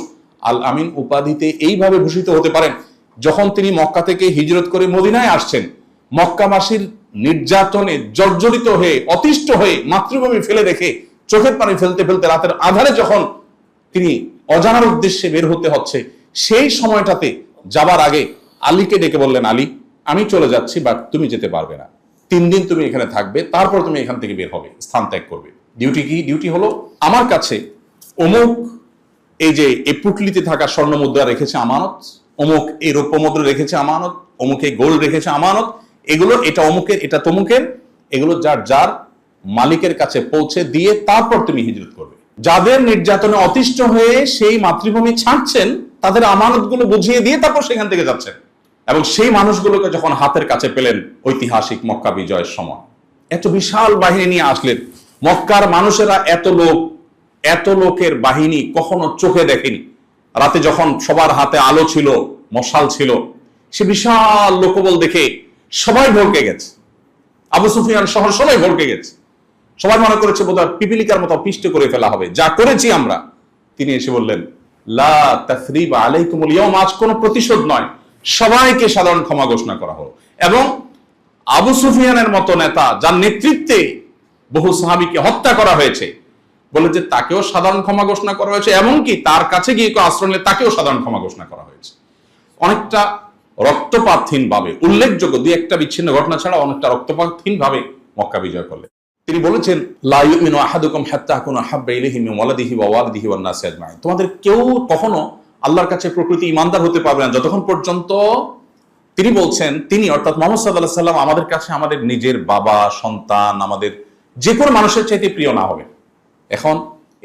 আল আমিন উপাধিতে এইভাবে ভূষিত হতে পারেন? যখন তিনি মক্কা থেকে হিজরত করে মদিনায় আসছেন, মক্কাবাসীর নির্যাতনে জর্জরিত হয়ে, অতিষ্ঠ হয়ে, মাতৃভূমি ফেলে রেখে, চোখের পানি ফেলতে ফেলতে রাতের আধারে যখন তিনি অজানার উদ্দেশ্যে বের হতে হচ্ছে, সেই সময়টাতে যাবার আগে আলীকে ডেকে বললেন, আলী আমি চলে যাচ্ছি, বাট তুমি যেতে পারবে না, 3 দিন তুমি এখানে থাকবে, তারপর তুমি এখান থেকে বের হবে, স্থান ত্যাগ করবে। ডিউটি কি? ডিউটি হলো, আমার কাছে অমুক এই যে এই পুটলিতে থাকা স্বর্ণ মুদ্রা রেখেছে আমানত, অমুক এই রৌপ্য মুদ্রা রেখেছে আমানত, অমুক এই গোল্ড রেখেছে আমানত, এগুলো এটা অমুকের, এটা তমুকের, এগুলো যার যার মালিকের কাছে পৌঁছে দিয়ে তারপর তুমি হিজরত করবে। যাদের নির্যাতনে অতিষ্ঠ হয়ে সেই মাতৃভূমি ছাড়ছেন, তাদের আমানতগুলো বুঝিয়ে দিয়ে তারপর সেখান থেকে যাচ্ছেন। এবং সেই মানুষগুলোকে যখন হাতের কাছে পেলেন ঐতিহাসিক মক্কা বিজয়ের সময়, এত বিশাল বাহিনী নিয়ে আসলেন, মক্কার মানুষেরা এত লোকের বাহিনী কখনো চোখে দেখেনি। রাতে যখন সবার হাতে আলো ছিল, মশাল ছিল, সে বিশাল লোকবল দেখে সবাই ভড়কে গেছে, আবু সুফিয়ান শহর সবাই ভড়কে গেছে। সবাই মনে করেছে বোধহয় পিপিলিকার মতো পিষ্ট করে ফেলা হবে, যা করেছি আমরা। তিনি এসে বললেন, লা তাসরিবা আলাইকুমুল ইয়াওম, আজ কোনো প্রতিশোধ নয়, সবাইকে সাধারণ ক্ষমা ঘোষণা করা হলো। এবং আবু সুফিয়ানের মতো নেতা, যার নেতৃত্বে বহু সাহাবীকে হত্যা করা হয়েছে, বলে যে তাকেও সাধারণ ক্ষমা ঘোষণা করা হয়েছে, এমনকি তার কাছে গিয়ে কেউ আশ্রয় নিলে তাকেও সাধারণ ক্ষমা ঘোষণা করা হয়েছে। অনেকটা রক্তপাতহীন ভাবে, উল্লেখযোগ্য দুই একটা বিচ্ছিন্ন ঘটনা ছাড়া অনেকটা রক্তপাতহীন ভাবে মক্কা বিজয় করলেন। তিনি বলেছেন, লা ইউমিনু আহাদুকুম হাত্তা আকুনা হাব্বা ইলাইহি মিন ওয়ালাদিহি ওয়া ওয়ালিদিহি ওয়ান নাসি আজমাইন, তোমাদের কেউ কখনো আল্লাহর কাছে প্রকৃতি ঈমানদার হতে পারবে না যতক্ষণ পর্যন্ত, তিনি বলছেন, তিনি অর্থাৎ মুহাম্মদ সাল্লাল্লাহু আলাইহি সাল্লাম আমাদের কাছে আমাদের নিজের বাবা, সন্তান, আমাদের যে কোনো মানুষের চাইতে প্রিয় না হবে। এখন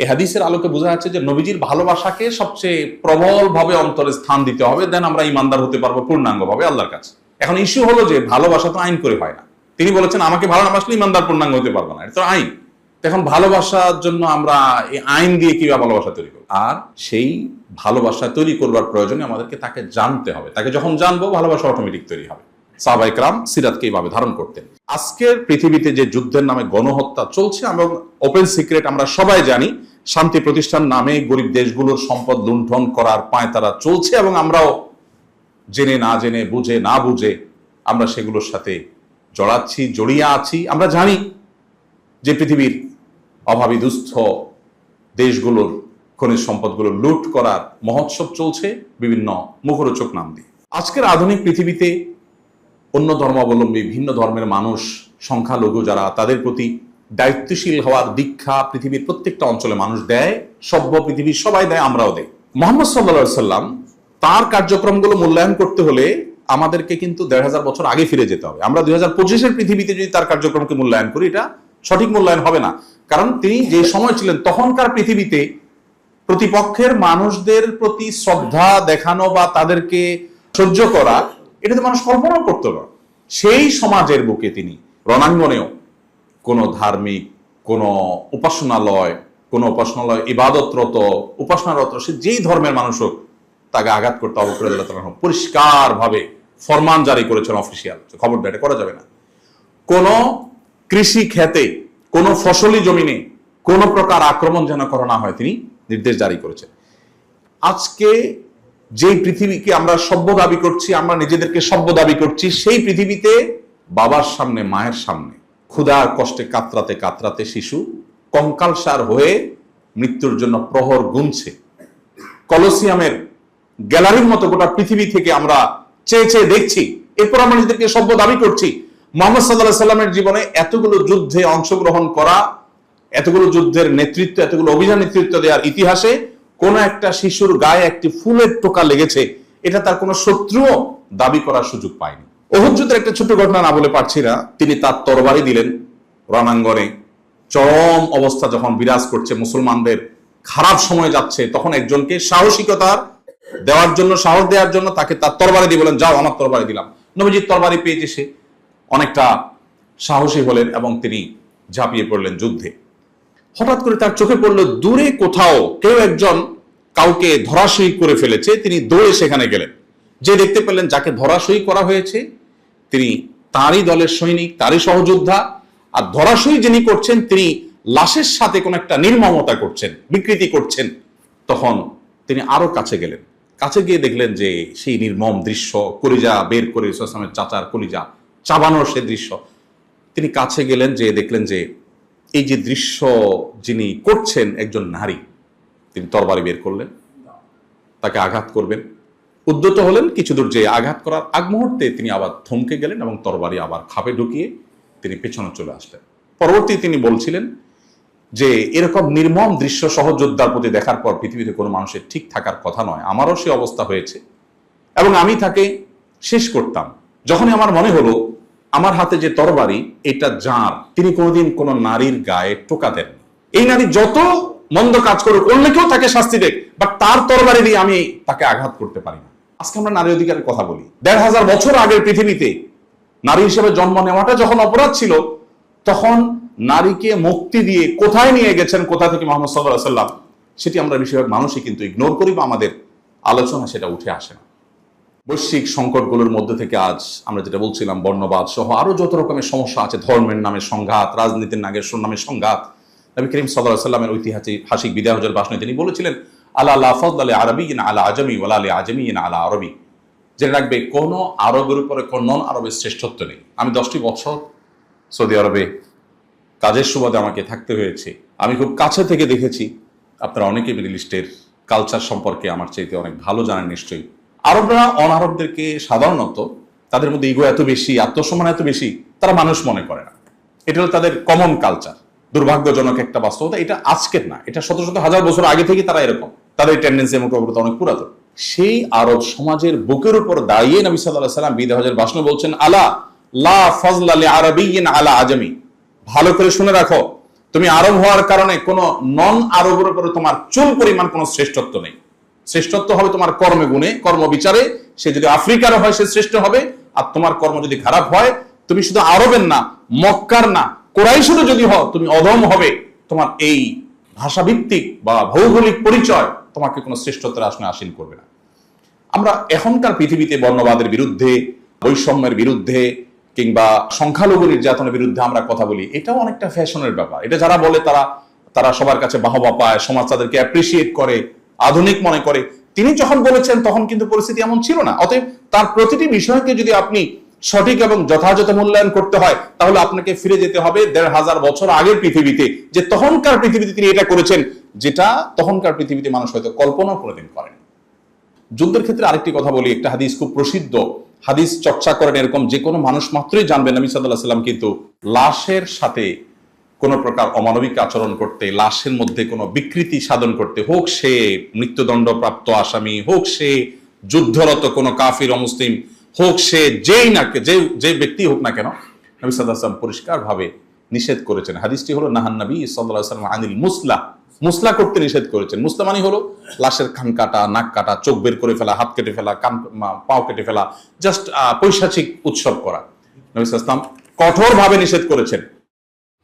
এই হাদিসের আলোকে বোঝা যাচ্ছে যে নবীজির ভালোবাসাকে সবচেয়ে প্রবল ভাবে অন্তরে স্থান দিতে হবে, দেন আমরা ঈমানদার হতে পারবো পূর্ণাঙ্গ ভাবে আল্লাহর কাছে। এখন ইস্যু হলো যে ভালোবাসা তো আইন করে হয় না। তিনি বলেছেন, আমাকে ভালো না বাসলে ঈমানদার পূর্ণাঙ্গ হতে পারবো না, এটা তো আইন। এখন ভালোবাসার জন্য আমরা এই আইন দিয়ে কিভাবে ভালোবাসা তৈরি করবো? আর সেই ভালোবাসা তৈরি করবার প্রয়োজনে আমাদেরকে তাকে জানতে হবে। তাকে যখন জানবো, ভালোবাসা অটোমেটিক তৈরি হবে। সাহাবায়ে কেরাম সিরাতকে এইভাবে ধারণ করতেন। আজকের পৃথিবীতে যে যুদ্ধের নামে গণহত্যা চলছে, এবং ওপেন সিক্রেট আমরা সবাই জানি, শান্তি প্রতিষ্ঠান নামে গরিব দেশগুলোর সম্পদ লুণ্ঠন করার পায়তারা চলছে, এবং আমরাও জেনে না জেনে, বুঝে না বুঝে আমরা সেগুলোর সাথে জড়াচ্ছি, জড়িয়ে আছি। আমরা জানি যে পৃথিবীর অভাবী দুস্থ দেশগুলোর খনিজ সম্পদগুলো লুট করার মহোৎসব চলছে বিভিন্ন মুখরোচক নাম দিয়ে। আজকের আধুনিক পৃথিবীতে অন্য ধর্মাবলম্বী, ভিন্ন ধর্মের মানুষ, সংখ্যালঘু যারা, তাদের প্রতি দায়িত্বশীল হওয়ার দীক্ষা পৃথিবীর প্রত্যেকটা অঞ্চলে মানুষ দেয়, সভ্য পৃথিবীর সবাই দেয়, আমরাও দেই। মুহাম্মদ সাল্লাল্লাহু আলাইহি সাল্লাম তার কার্যক্রমগুলো মূল্যায়ন করতে হলে আমাদেরকে কিন্তু ১৫০০ বছর আগে ফিরে যেতে হবে। আমরা ২০২৫-এর পৃথিবীতে যদি তার কার্যক্রমকে মূল্যায়ন করি, এটা সঠিক মূল্যায়ন হবে না। কারণ তিনি যে সময় ছিলেন, তখনকার পৃথিবীতে প্রতিপক্ষের মানুষদের প্রতি শ্রদ্ধা দেখানো বা তাদেরকে সহ্য করা, এটা তো মানুষ কল্পনা করতো না। সেই সমাজের বুকে তিনি রণাঙ্গনেও কোনো ধার্মিক, কোনো উপাসনালয় ইবাদতরত, উপাসনারত, সে যেই ধর্মের মানুষ হোক, তাকে আঘাত করতে আবু বকর রাদিয়াল্লাহু তাআলা পরিষ্কার ভাবে ফরমান জারি করেছেন অফিসিয়াল, খবরদার এটা করা যাবে না। কোন কৃষি ক্ষেতে, কোন ফসলি জমিনে কোন প্রকার আক্রমণ যেন করা না হয়, তিনি নির্দেশ জারি করেছেন। আজকে যেই পৃথিবীকে আমরা সভ্য দাবি করছি, আমরা নিজেদেরকে সভ্য দাবি করছি, সেই পৃথিবীতে বাবার সামনে, মায়ের সামনে ক্ষুধার কষ্টে কাতরাতে কাতরাতে শিশু কঙ্কালসার হয়ে মৃত্যুর জন্য প্রহর গুনছে। কলোসিয়ামের গ্যালারির মতো গোটা পৃথিবী থেকে আমরা চেয়ে চেয়ে দেখছি, এরপর আমরা নিজেদেরকে সভ্য দাবি করছি। মুহাম্মদ সাল্লাল্লাহু আলাইহি সাল্লামের জীবনে এতগুলো যুদ্ধে অংশগ্রহণ করা, এতগুলো যুদ্ধের নেতৃত্ব, এতগুলো অভিযান নেতৃত্ব দেওয়ার ইতিহাসে কোন একটা শিশুর গায়ে একটি ফুলের টোকা লেগেছে, এটা তার কোনো শত্রুও দাবি করার সুযোগ পায়নি। উহুদ যুদ্ধের একটা ছোট্ট ঘটনা না বলে পারছি না। তিনি তার তরবারি দিলেন রণাঙ্গনে, চরম অবস্থা যখন বিরাজ করছে, মুসলমানদের খারাপ সময় যাচ্ছে, তখন একজনকে সাহসিকতা দেওয়ার জন্য, সাহস দেওয়ার জন্য তাকে তার তরবারি দিয়ে বলেন, যাও, আমার তরবারি দিলাম। নবীজির তরবারি পেয়েছে, সে অনেকটা সাহসী হলেন এবং তিনি ঝাঁপিয়ে পড়লেন যুদ্ধে। হঠাৎ করে তার চোখে পড়লো দূরে কোথাও কেউ একজন কাউকে ধরাশয়ী করে ফেলেছে। তিনি দৌড়ে সেখানে গেলেন, যে দেখতে পেলেন যাকে ধরাশয়ী করা হয়েছে তিনি তারই দলের সৈনিক, তারই সহযোদ্ধা, আর ধরাশয়ী যিনি করছেন তিনি লাশের সাথে কোন একটা নির্মমতা করছেন, বিকৃতি করছেন। তখন তিনি আরো কাছে গেলেন, কাছে গিয়ে দেখলেন যে সেই নির্মম দৃশ্য, কলিজা বের করে ইসলামের চাচার কলিজা চাবানোর সে দৃশ্য। তিনি কাছে গেলেন, যে দেখলেন যে এই যে দৃশ্য যিনি করছেন একজন নারী। তিনি তরবারি বের করলেন, তাকে আঘাত করবেন, উদ্যত হলেন। কিছু দূর যে আঘাত করার আগ মুহূর্তে তিনি আবার থমকে গেলেন এবং তরবারি আবার খাপে ঢুকিয়ে তিনি পেছনে চলে আসলেন। পরবর্তী তিনি বলছিলেন যে এরকম নির্মম দৃশ্য সহযোদ্ধার প্রতি দেখার পর পৃথিবীতে কোনো মানুষের ঠিক থাকার কথা নয়। আমারও সে অবস্থা হয়েছে এবং আমি তাকে শেষ করতাম। যখনই আমার মনে হলো আমার হাতে যে তরবারি এটা যার, তিনি কোনোদিন কোনো নারীর গায়ে টোকা দেন। এই নারী যত মন্দ কাজ করুক, অন্য কেউ তাকে শাস্তি দেখ, বাট তার তরবারি দিয়ে আমি তাকে আঘাত করতে পারি না। আজকে আমরা নারী অধিকারের কথা বলি। ১৫০০ বছর আগের পৃথিবীতে নারী হিসেবে জন্ম নেওয়াটা যখন অপরাধ ছিল, তখন নারীকে মুক্তি দিয়ে কোথায় নিয়ে গেছেন, কোথা থেকে মুহাম্মদ সাল্লাল্লাহু আলাইহি ওয়াসাল্লাম, সেটি আমরা বেশিরভাগ মানুষই কিন্তু ইগনোর করি বা আমাদের আলোচনা সেটা উঠে আসে না। বৈশ্বিক সংকটগুলোর মধ্যে থেকে আজ আমরা যেটা বলছিলাম, বর্ণবাদ সহ আরো যত রকমের সমস্যা আছে, ধর্মের নামে সংঘাত, রাজনীতির নামে সংঘাত, নবী করিম সাল্লাল্লাহু আলাইহি ওয়াসাল্লামের ঐতিহাসিক বিদায় হজের ভাষণে তিনি বলেছিলেন, আলা লা ফাদলা লি আরাবিয়্যিন আলা আজমি ওয়ালা লি আজমিয়্যিন আলা আরবি। জেনে রাখবে, কোন আরবের উপরে কোন নন আরবের শ্রেষ্ঠত্ব নেই। আমি 10টি বছর সৌদি আরবে কাজের সুবাদে আমাকে থাকতে হয়েছে। আমি খুব কাছে থেকে দেখেছি। আপনারা অনেকে মিডল ইস্টের কালচার সম্পর্কে আমার চাইতে অনেক ভালো জানেন নিশ্চয়ই। আরবরা অনারবদেরকে সাধারণত তাদের মধ্যে ইগো এত বেশি, আত্মসম্মান এত বেশি, তারা মানুষ মনে করে না। এটা হলো তাদের কমন কালচার। দুর্ভাগ্যজনক একটা বাস্তবতা। এটা আজকের না, এটা শত শত হাজার বছর আগে থেকে তারা এরকম। তাদের টেন্ডেন্সি এবং প্রবণতা অনেক পুরাতন। সেই আরব সমাজের বুকের উপর দাঁড়িয়ে নবী সাল্লাল্লাহু আলাইহি ওয়াসাল্লাম বিদায় হজের ভাষণে বলছেন, আলা লা ফাজলা লি আরাবিয়্যিন আলা আজমি। ভালো করে শুনে রাখো, তুমি আরব হওয়ার কারণে কোন নন আরবের উপরে তোমার চুল পরিমাণ কোনো শ্রেষ্ঠত্ব নেই। শ্রেষ্ঠত্ব হবে তোমার কর্মে গুণে, কর্ম বিচারে। সে যদি আফ্রিকার হয় সে শ্রেষ্ঠ হবে, আর তোমার কর্ম যদি খারাপ হয়, তুমি শুধু আরবের না, মক্কার না, কোরাইশেরও যদি হও, তুমি অধম হবে। তোমার এই ভাষাভিত্তিক বা ভৌগোলিক পরিচয় তোমাকে কোনো শ্রেষ্ঠত্বের আসনে আসীন করবে না। আমরা এখনকার পৃথিবীতে বর্ণবাদের বিরুদ্ধে, বৈষম্যের বিরুদ্ধে কিংবা সংখ্যালঘু নির্যাতনের বিরুদ্ধে আমরা কথা বলি, এটাও অনেকটা ফ্যাশনের ব্যাপার। এটা যারা বলে তারা সবার কাছে বাহবা পায়, সমাজ তাদেরকে অ্যাপ্রিসিয়েট করে, আধুনিক মনে করে। তিনি যখন বলেছেন তখন কিন্তু পরিস্থিতি এমন ছিল না। অতএব তার প্রতিটি বিষয়কে যদি আপনি সঠিক এবং যথাযথ মূল্যায়ন করতে হয়, তাহলে আপনাকে ফিরে যেতে হবে 1500 বছর আগের পৃথিবীতে, যে তখনকার পৃথিবীতে তিনি এটা করেছেন, যেটা তখনকার পৃথিবীতে মানুষ হয়তো কল্পনাও কোনোদিন করেন। যুদ্ধের ক্ষেত্রে আরেকটি কথা বলি, একটা হাদিস খুব প্রসিদ্ধ, হাদিস চর্চা করেন এরকম যে কোনো মানুষ মাত্রই জানবেন, নবী সাল্লাল্লাহু আলাইহি ওয়াসাল্লাম কিন্তু লাশের সাথে কোন প্রকার অমানবিক আচরণ করতে, লাশের মধ্যে কোনো বিকৃতি সাধন করতে, হোক সে মৃত্যুদণ্ডপ্রাপ্ত আসামি, হোক সে যুদ্ধরত কোনো কাফির অমুসলিম, হোক সে যে ব্যক্তি হোক না কেন, নবী সাল্লাল্লাহু আলাইহি ওয়াসাল্লাম পরিষ্কারভাবে নিষেধ করেছেন। হাদিসটি হলো নাহান নবী সাল্লাল্লাহু আলাইহি ওয়াসাল্লাম আনিল মুসলা করতে নিষেধ করেছেন। মুসলা মানে হলো লাশের কান কাটা, নাক কাটা, চোখ বের করে ফেলা, হাত কেটে ফেলা, পাও কেটে ফেলা, জাস্ট পৈশাচিক উৎসব করা। নবী সাল্লাল্লাহু আলাইহি ওয়াসাল্লাম কঠোরভাবে নিষেধ করেছেন,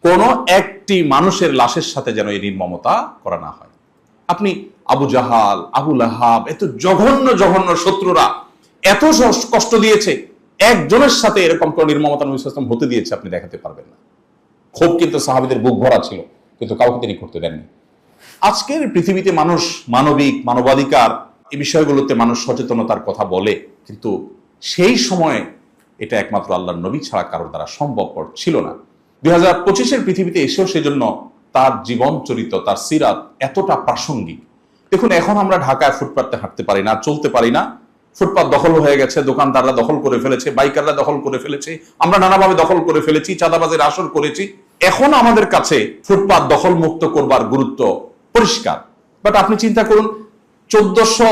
কোন একটি মানুষের লাশের সাথে যেন এই নির্মমতা করা না হয়। আপনি আবু জাহাল, আবু লাহাব, এত জঘন্য জঘন্য শত্রুরা এত কষ্ট দিয়েছে, একজনের সাথে এরকম কোন নির্মমতা নবী সাল্লাল্লাহু আলাইহি ওয়াসাল্লাম হতে দিয়েছে আপনি দেখাতে পারবেন না। খুব কিন্তু সাহাবীদের বুক ভরা ছিল, কিন্তু কাউকে তিনি করতে দেননি। আজকের পৃথিবীতে মানুষ মানবিক, মানবাধিকার এই বিষয়গুলোতে মানুষ সচেতনতার কথা বলে, কিন্তু সেই সময়ে এটা একমাত্র আল্লাহর নবী ছাড়া কারোর দ্বারা সম্ভবপর ছিল না। 2025-এর পৃথিবীতে এসেও সেজন্য তার জীবন চরিত্র, তার সিরাত এতটা প্রাসঙ্গিক। দেখুন, এখন আমরা ঢাকায় ফুটপাতে হাঁটতে পারি না, চলতে পারি না। ফুটপাত দখল হয়ে গেছে, দোকানদাররা দখল করে ফেলেছে, বাইকাররা দখল করে ফেলেছে, আমরা নানাভাবে দখল করে ফেলেছি, চাঁদাবাজের আসর করেছি। এখন আমাদের কাছে ফুটপাত দখল মুক্ত করবার গুরুত্ব পরিষ্কার। বাট আপনি চিন্তা করুন, 1400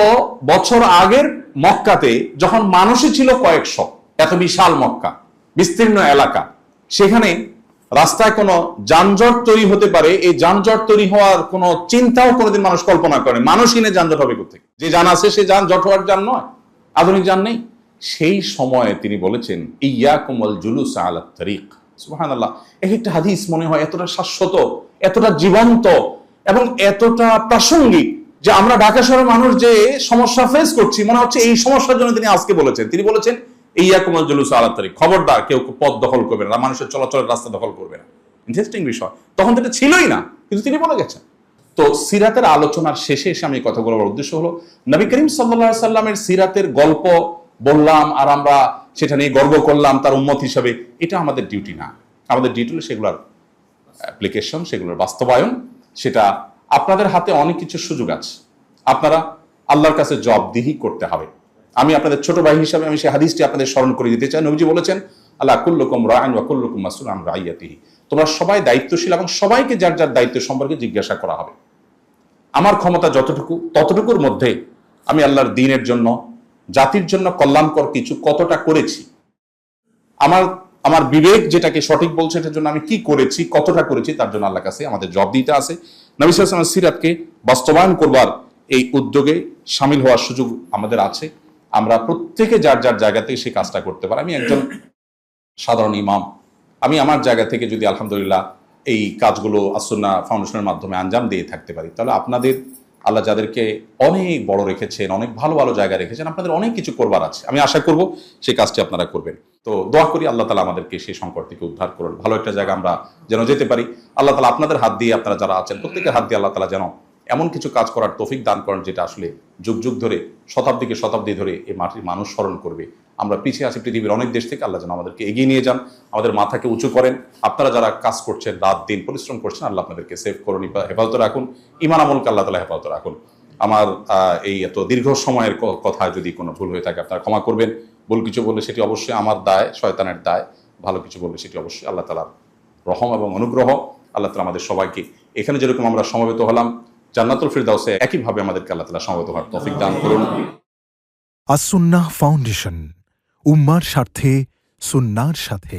বছর আগের মক্কাতে যখন মানুষই ছিল কয়েকশো, এত বিশাল মক্কা, বিস্তীর্ণ এলাকা, সেখানে রাস্তায় কোনো যানজট তৈরি হতে পারে, এই যানজট তৈরি হওয়ার কোনো চিন্তাও কোনোদিন মানুষ কল্পনা করে। মানুষই নেই, যানজট হবে কোথেকে? যে যান আছে সে যানজট হওয়ার যান নয়, আধুনিক যান নেই। সেই সময়ে তিনি বলেছেন, ইয়াকুম ওয়াল জুলুস আলাত তারিক। সুবহানাল্লাহ। একটা হাদিস মনে হয় এতটা শাশ্বত, এতটা জীবন্ত এবং এতটা প্রাসঙ্গিক যে আমরা ঢাকা শহরের মানুষ যে সমস্যা ফেস করছি, মনে হচ্ছে এই সমস্যার জন্য তিনি আজকে বলেছেন। তিনি বলেছেন, ইয়াকুম ওয়াল জুলুস আলাত তারিক, খবরদার কেউ পথ দখল করবে না, মানুষের চলাচলের রাস্তা দখল করবে না। ইন্টারেস্টিং বিষয়, তখন তো এটা ছিলই না, কিন্তু তিনি বলে গেছেন। তো সিরাতের আলোচনার শেষে এসে আমি কথা বলার উদ্দেশ্য হলো, নবী করিম সাল্লাল্লাহু আলাইহি সাল্লামের সিরাতের গল্প বললাম আর আমরা সেটা নিয়ে গর্ব করলাম তার উম্মত হিসাবে। এটা আমাদের ডিউটি না। আমাদের ডিউটি হলো সেগুলোর অ্যাপ্লিকেশন, সেগুলোর বাস্তবায়ন। সেটা আপনাদের হাতে অনেক কিছু সুযোগ আছে, আপনারা আল্লাহর কাছে জবাবদিহি করতে হবে। আমি আপনাদের ছোট ভাই হিসাবে আমি সেই হাদিসটি আপনাদের স্মরণ করে দিতে চাই। নবীজি বলেছেন, আল্লাহ কুল্লুকুম রাআন ওয়া কুল্লুকুম মাসউলুন আন রাইয়াতিহি। তোমরা সবাই দায়িত্বশীল এবং সবাইকে যার যার দায়িত্ব সম্পর্কে জিজ্ঞাসা করা হবে। আমার ক্ষমতা যতটুকু, ততটুকুর মধ্যে আমি আল্লাহর দ্বীনের জন্য, জাতির জন্য কল্যাণকর কিছু কতটা করেছি, আমার বিবেক যেটাকে সঠিক বলছে এটার জন্য আমি কি করেছি, কতটা করেছি, তার জন্য আল্লাহর কাছে আমাদের জবাব দিতে আছে। নবী সাল্লাল্লাহু আলাইহি ওয়াসাল্লামের সিরাতকে বাস্তবায়ন করবার এই উদ্যোগে শামিল হওয়ার সুযোগ আমাদের আছে। আমরা প্রত্যেকে যার যার জায়গা থেকে সেই কাজটা করতে পারি। আমি একজন সাধারণ ইমাম, আমি আমার জায়গা থেকে যদি আলহামদুলিল্লাহ এই কাজগুলো আসুন্নাহ ফাউন্ডেশনের মাধ্যমে আঞ্জাম দিয়ে থাকতে পারি, তাহলে আপনাদের আল্লাহ যাদেরকে অনেক বড় রেখেছেন, অনেক ভালো ভালো জায়গা রেখেছেন, আপনাদের অনেক কিছু করবার আছে। আমি আশা করব সেই কাজটি আপনারা করবেন। তো দোয়া করি আল্লাহ তালা আমাদেরকে সেই সংকট থেকে উদ্ধার করুন, ভালো একটা জায়গা আমরা যেন যেতে পারি। আল্লাহ তালা আপনাদের হাত দিয়ে, আপনারা যারা আছেন প্রত্যেকের হাত দিয়ে আল্লাহ তালা যেন এমন কিছু কাজ করার তৌফিক দান করেন যেটা আসলে যুগ যুগ ধরে, শতাব্দীকে শতাব্দী ধরে এই মাটির মানুষ স্মরণ করবে। আমরা পিছিয়ে আছি পৃথিবীর অনেক দেশ থেকে, আল্লাহ যেন আমাদেরকে এগিয়ে নিয়ে যান, আমাদের মাথাকে উঁচু করেন। আপনারা যারা কাজ করছেন, রাত দিন পরিশ্রম করছেন, আল্লাহ আপনাদেরকে সেভ করুন, হেফাজতে রাখুন, ইমান আমলকে আল্লাহ তালা হেফাজতে রাখুন। আমার এই এত দীর্ঘ সময়ের কথা যদি কোনো ভুল হয়ে থাকে আপনারা ক্ষমা করবেন। ভুল কিছু বললে সেটি অবশ্যই আমার দায়, শয়তানের দায়। ভালো কিছু বললে সেটি অবশ্যই আল্লাহ তালার রহম এবং অনুগ্রহ। আল্লাহ তালা আমাদের সবাইকে এখানে যেরকম আমরা সমবেত হলাম জান্নাতুল ফিরদাউসে একইভাবে আমাদেরকে আল্লাহ তালা সমবেত হওয়ার তৌফিক দান করুন। আসুন্নাহ ফাউন্ডেশন, উম্মার স্বার্থে সুন্নাহর সাথে।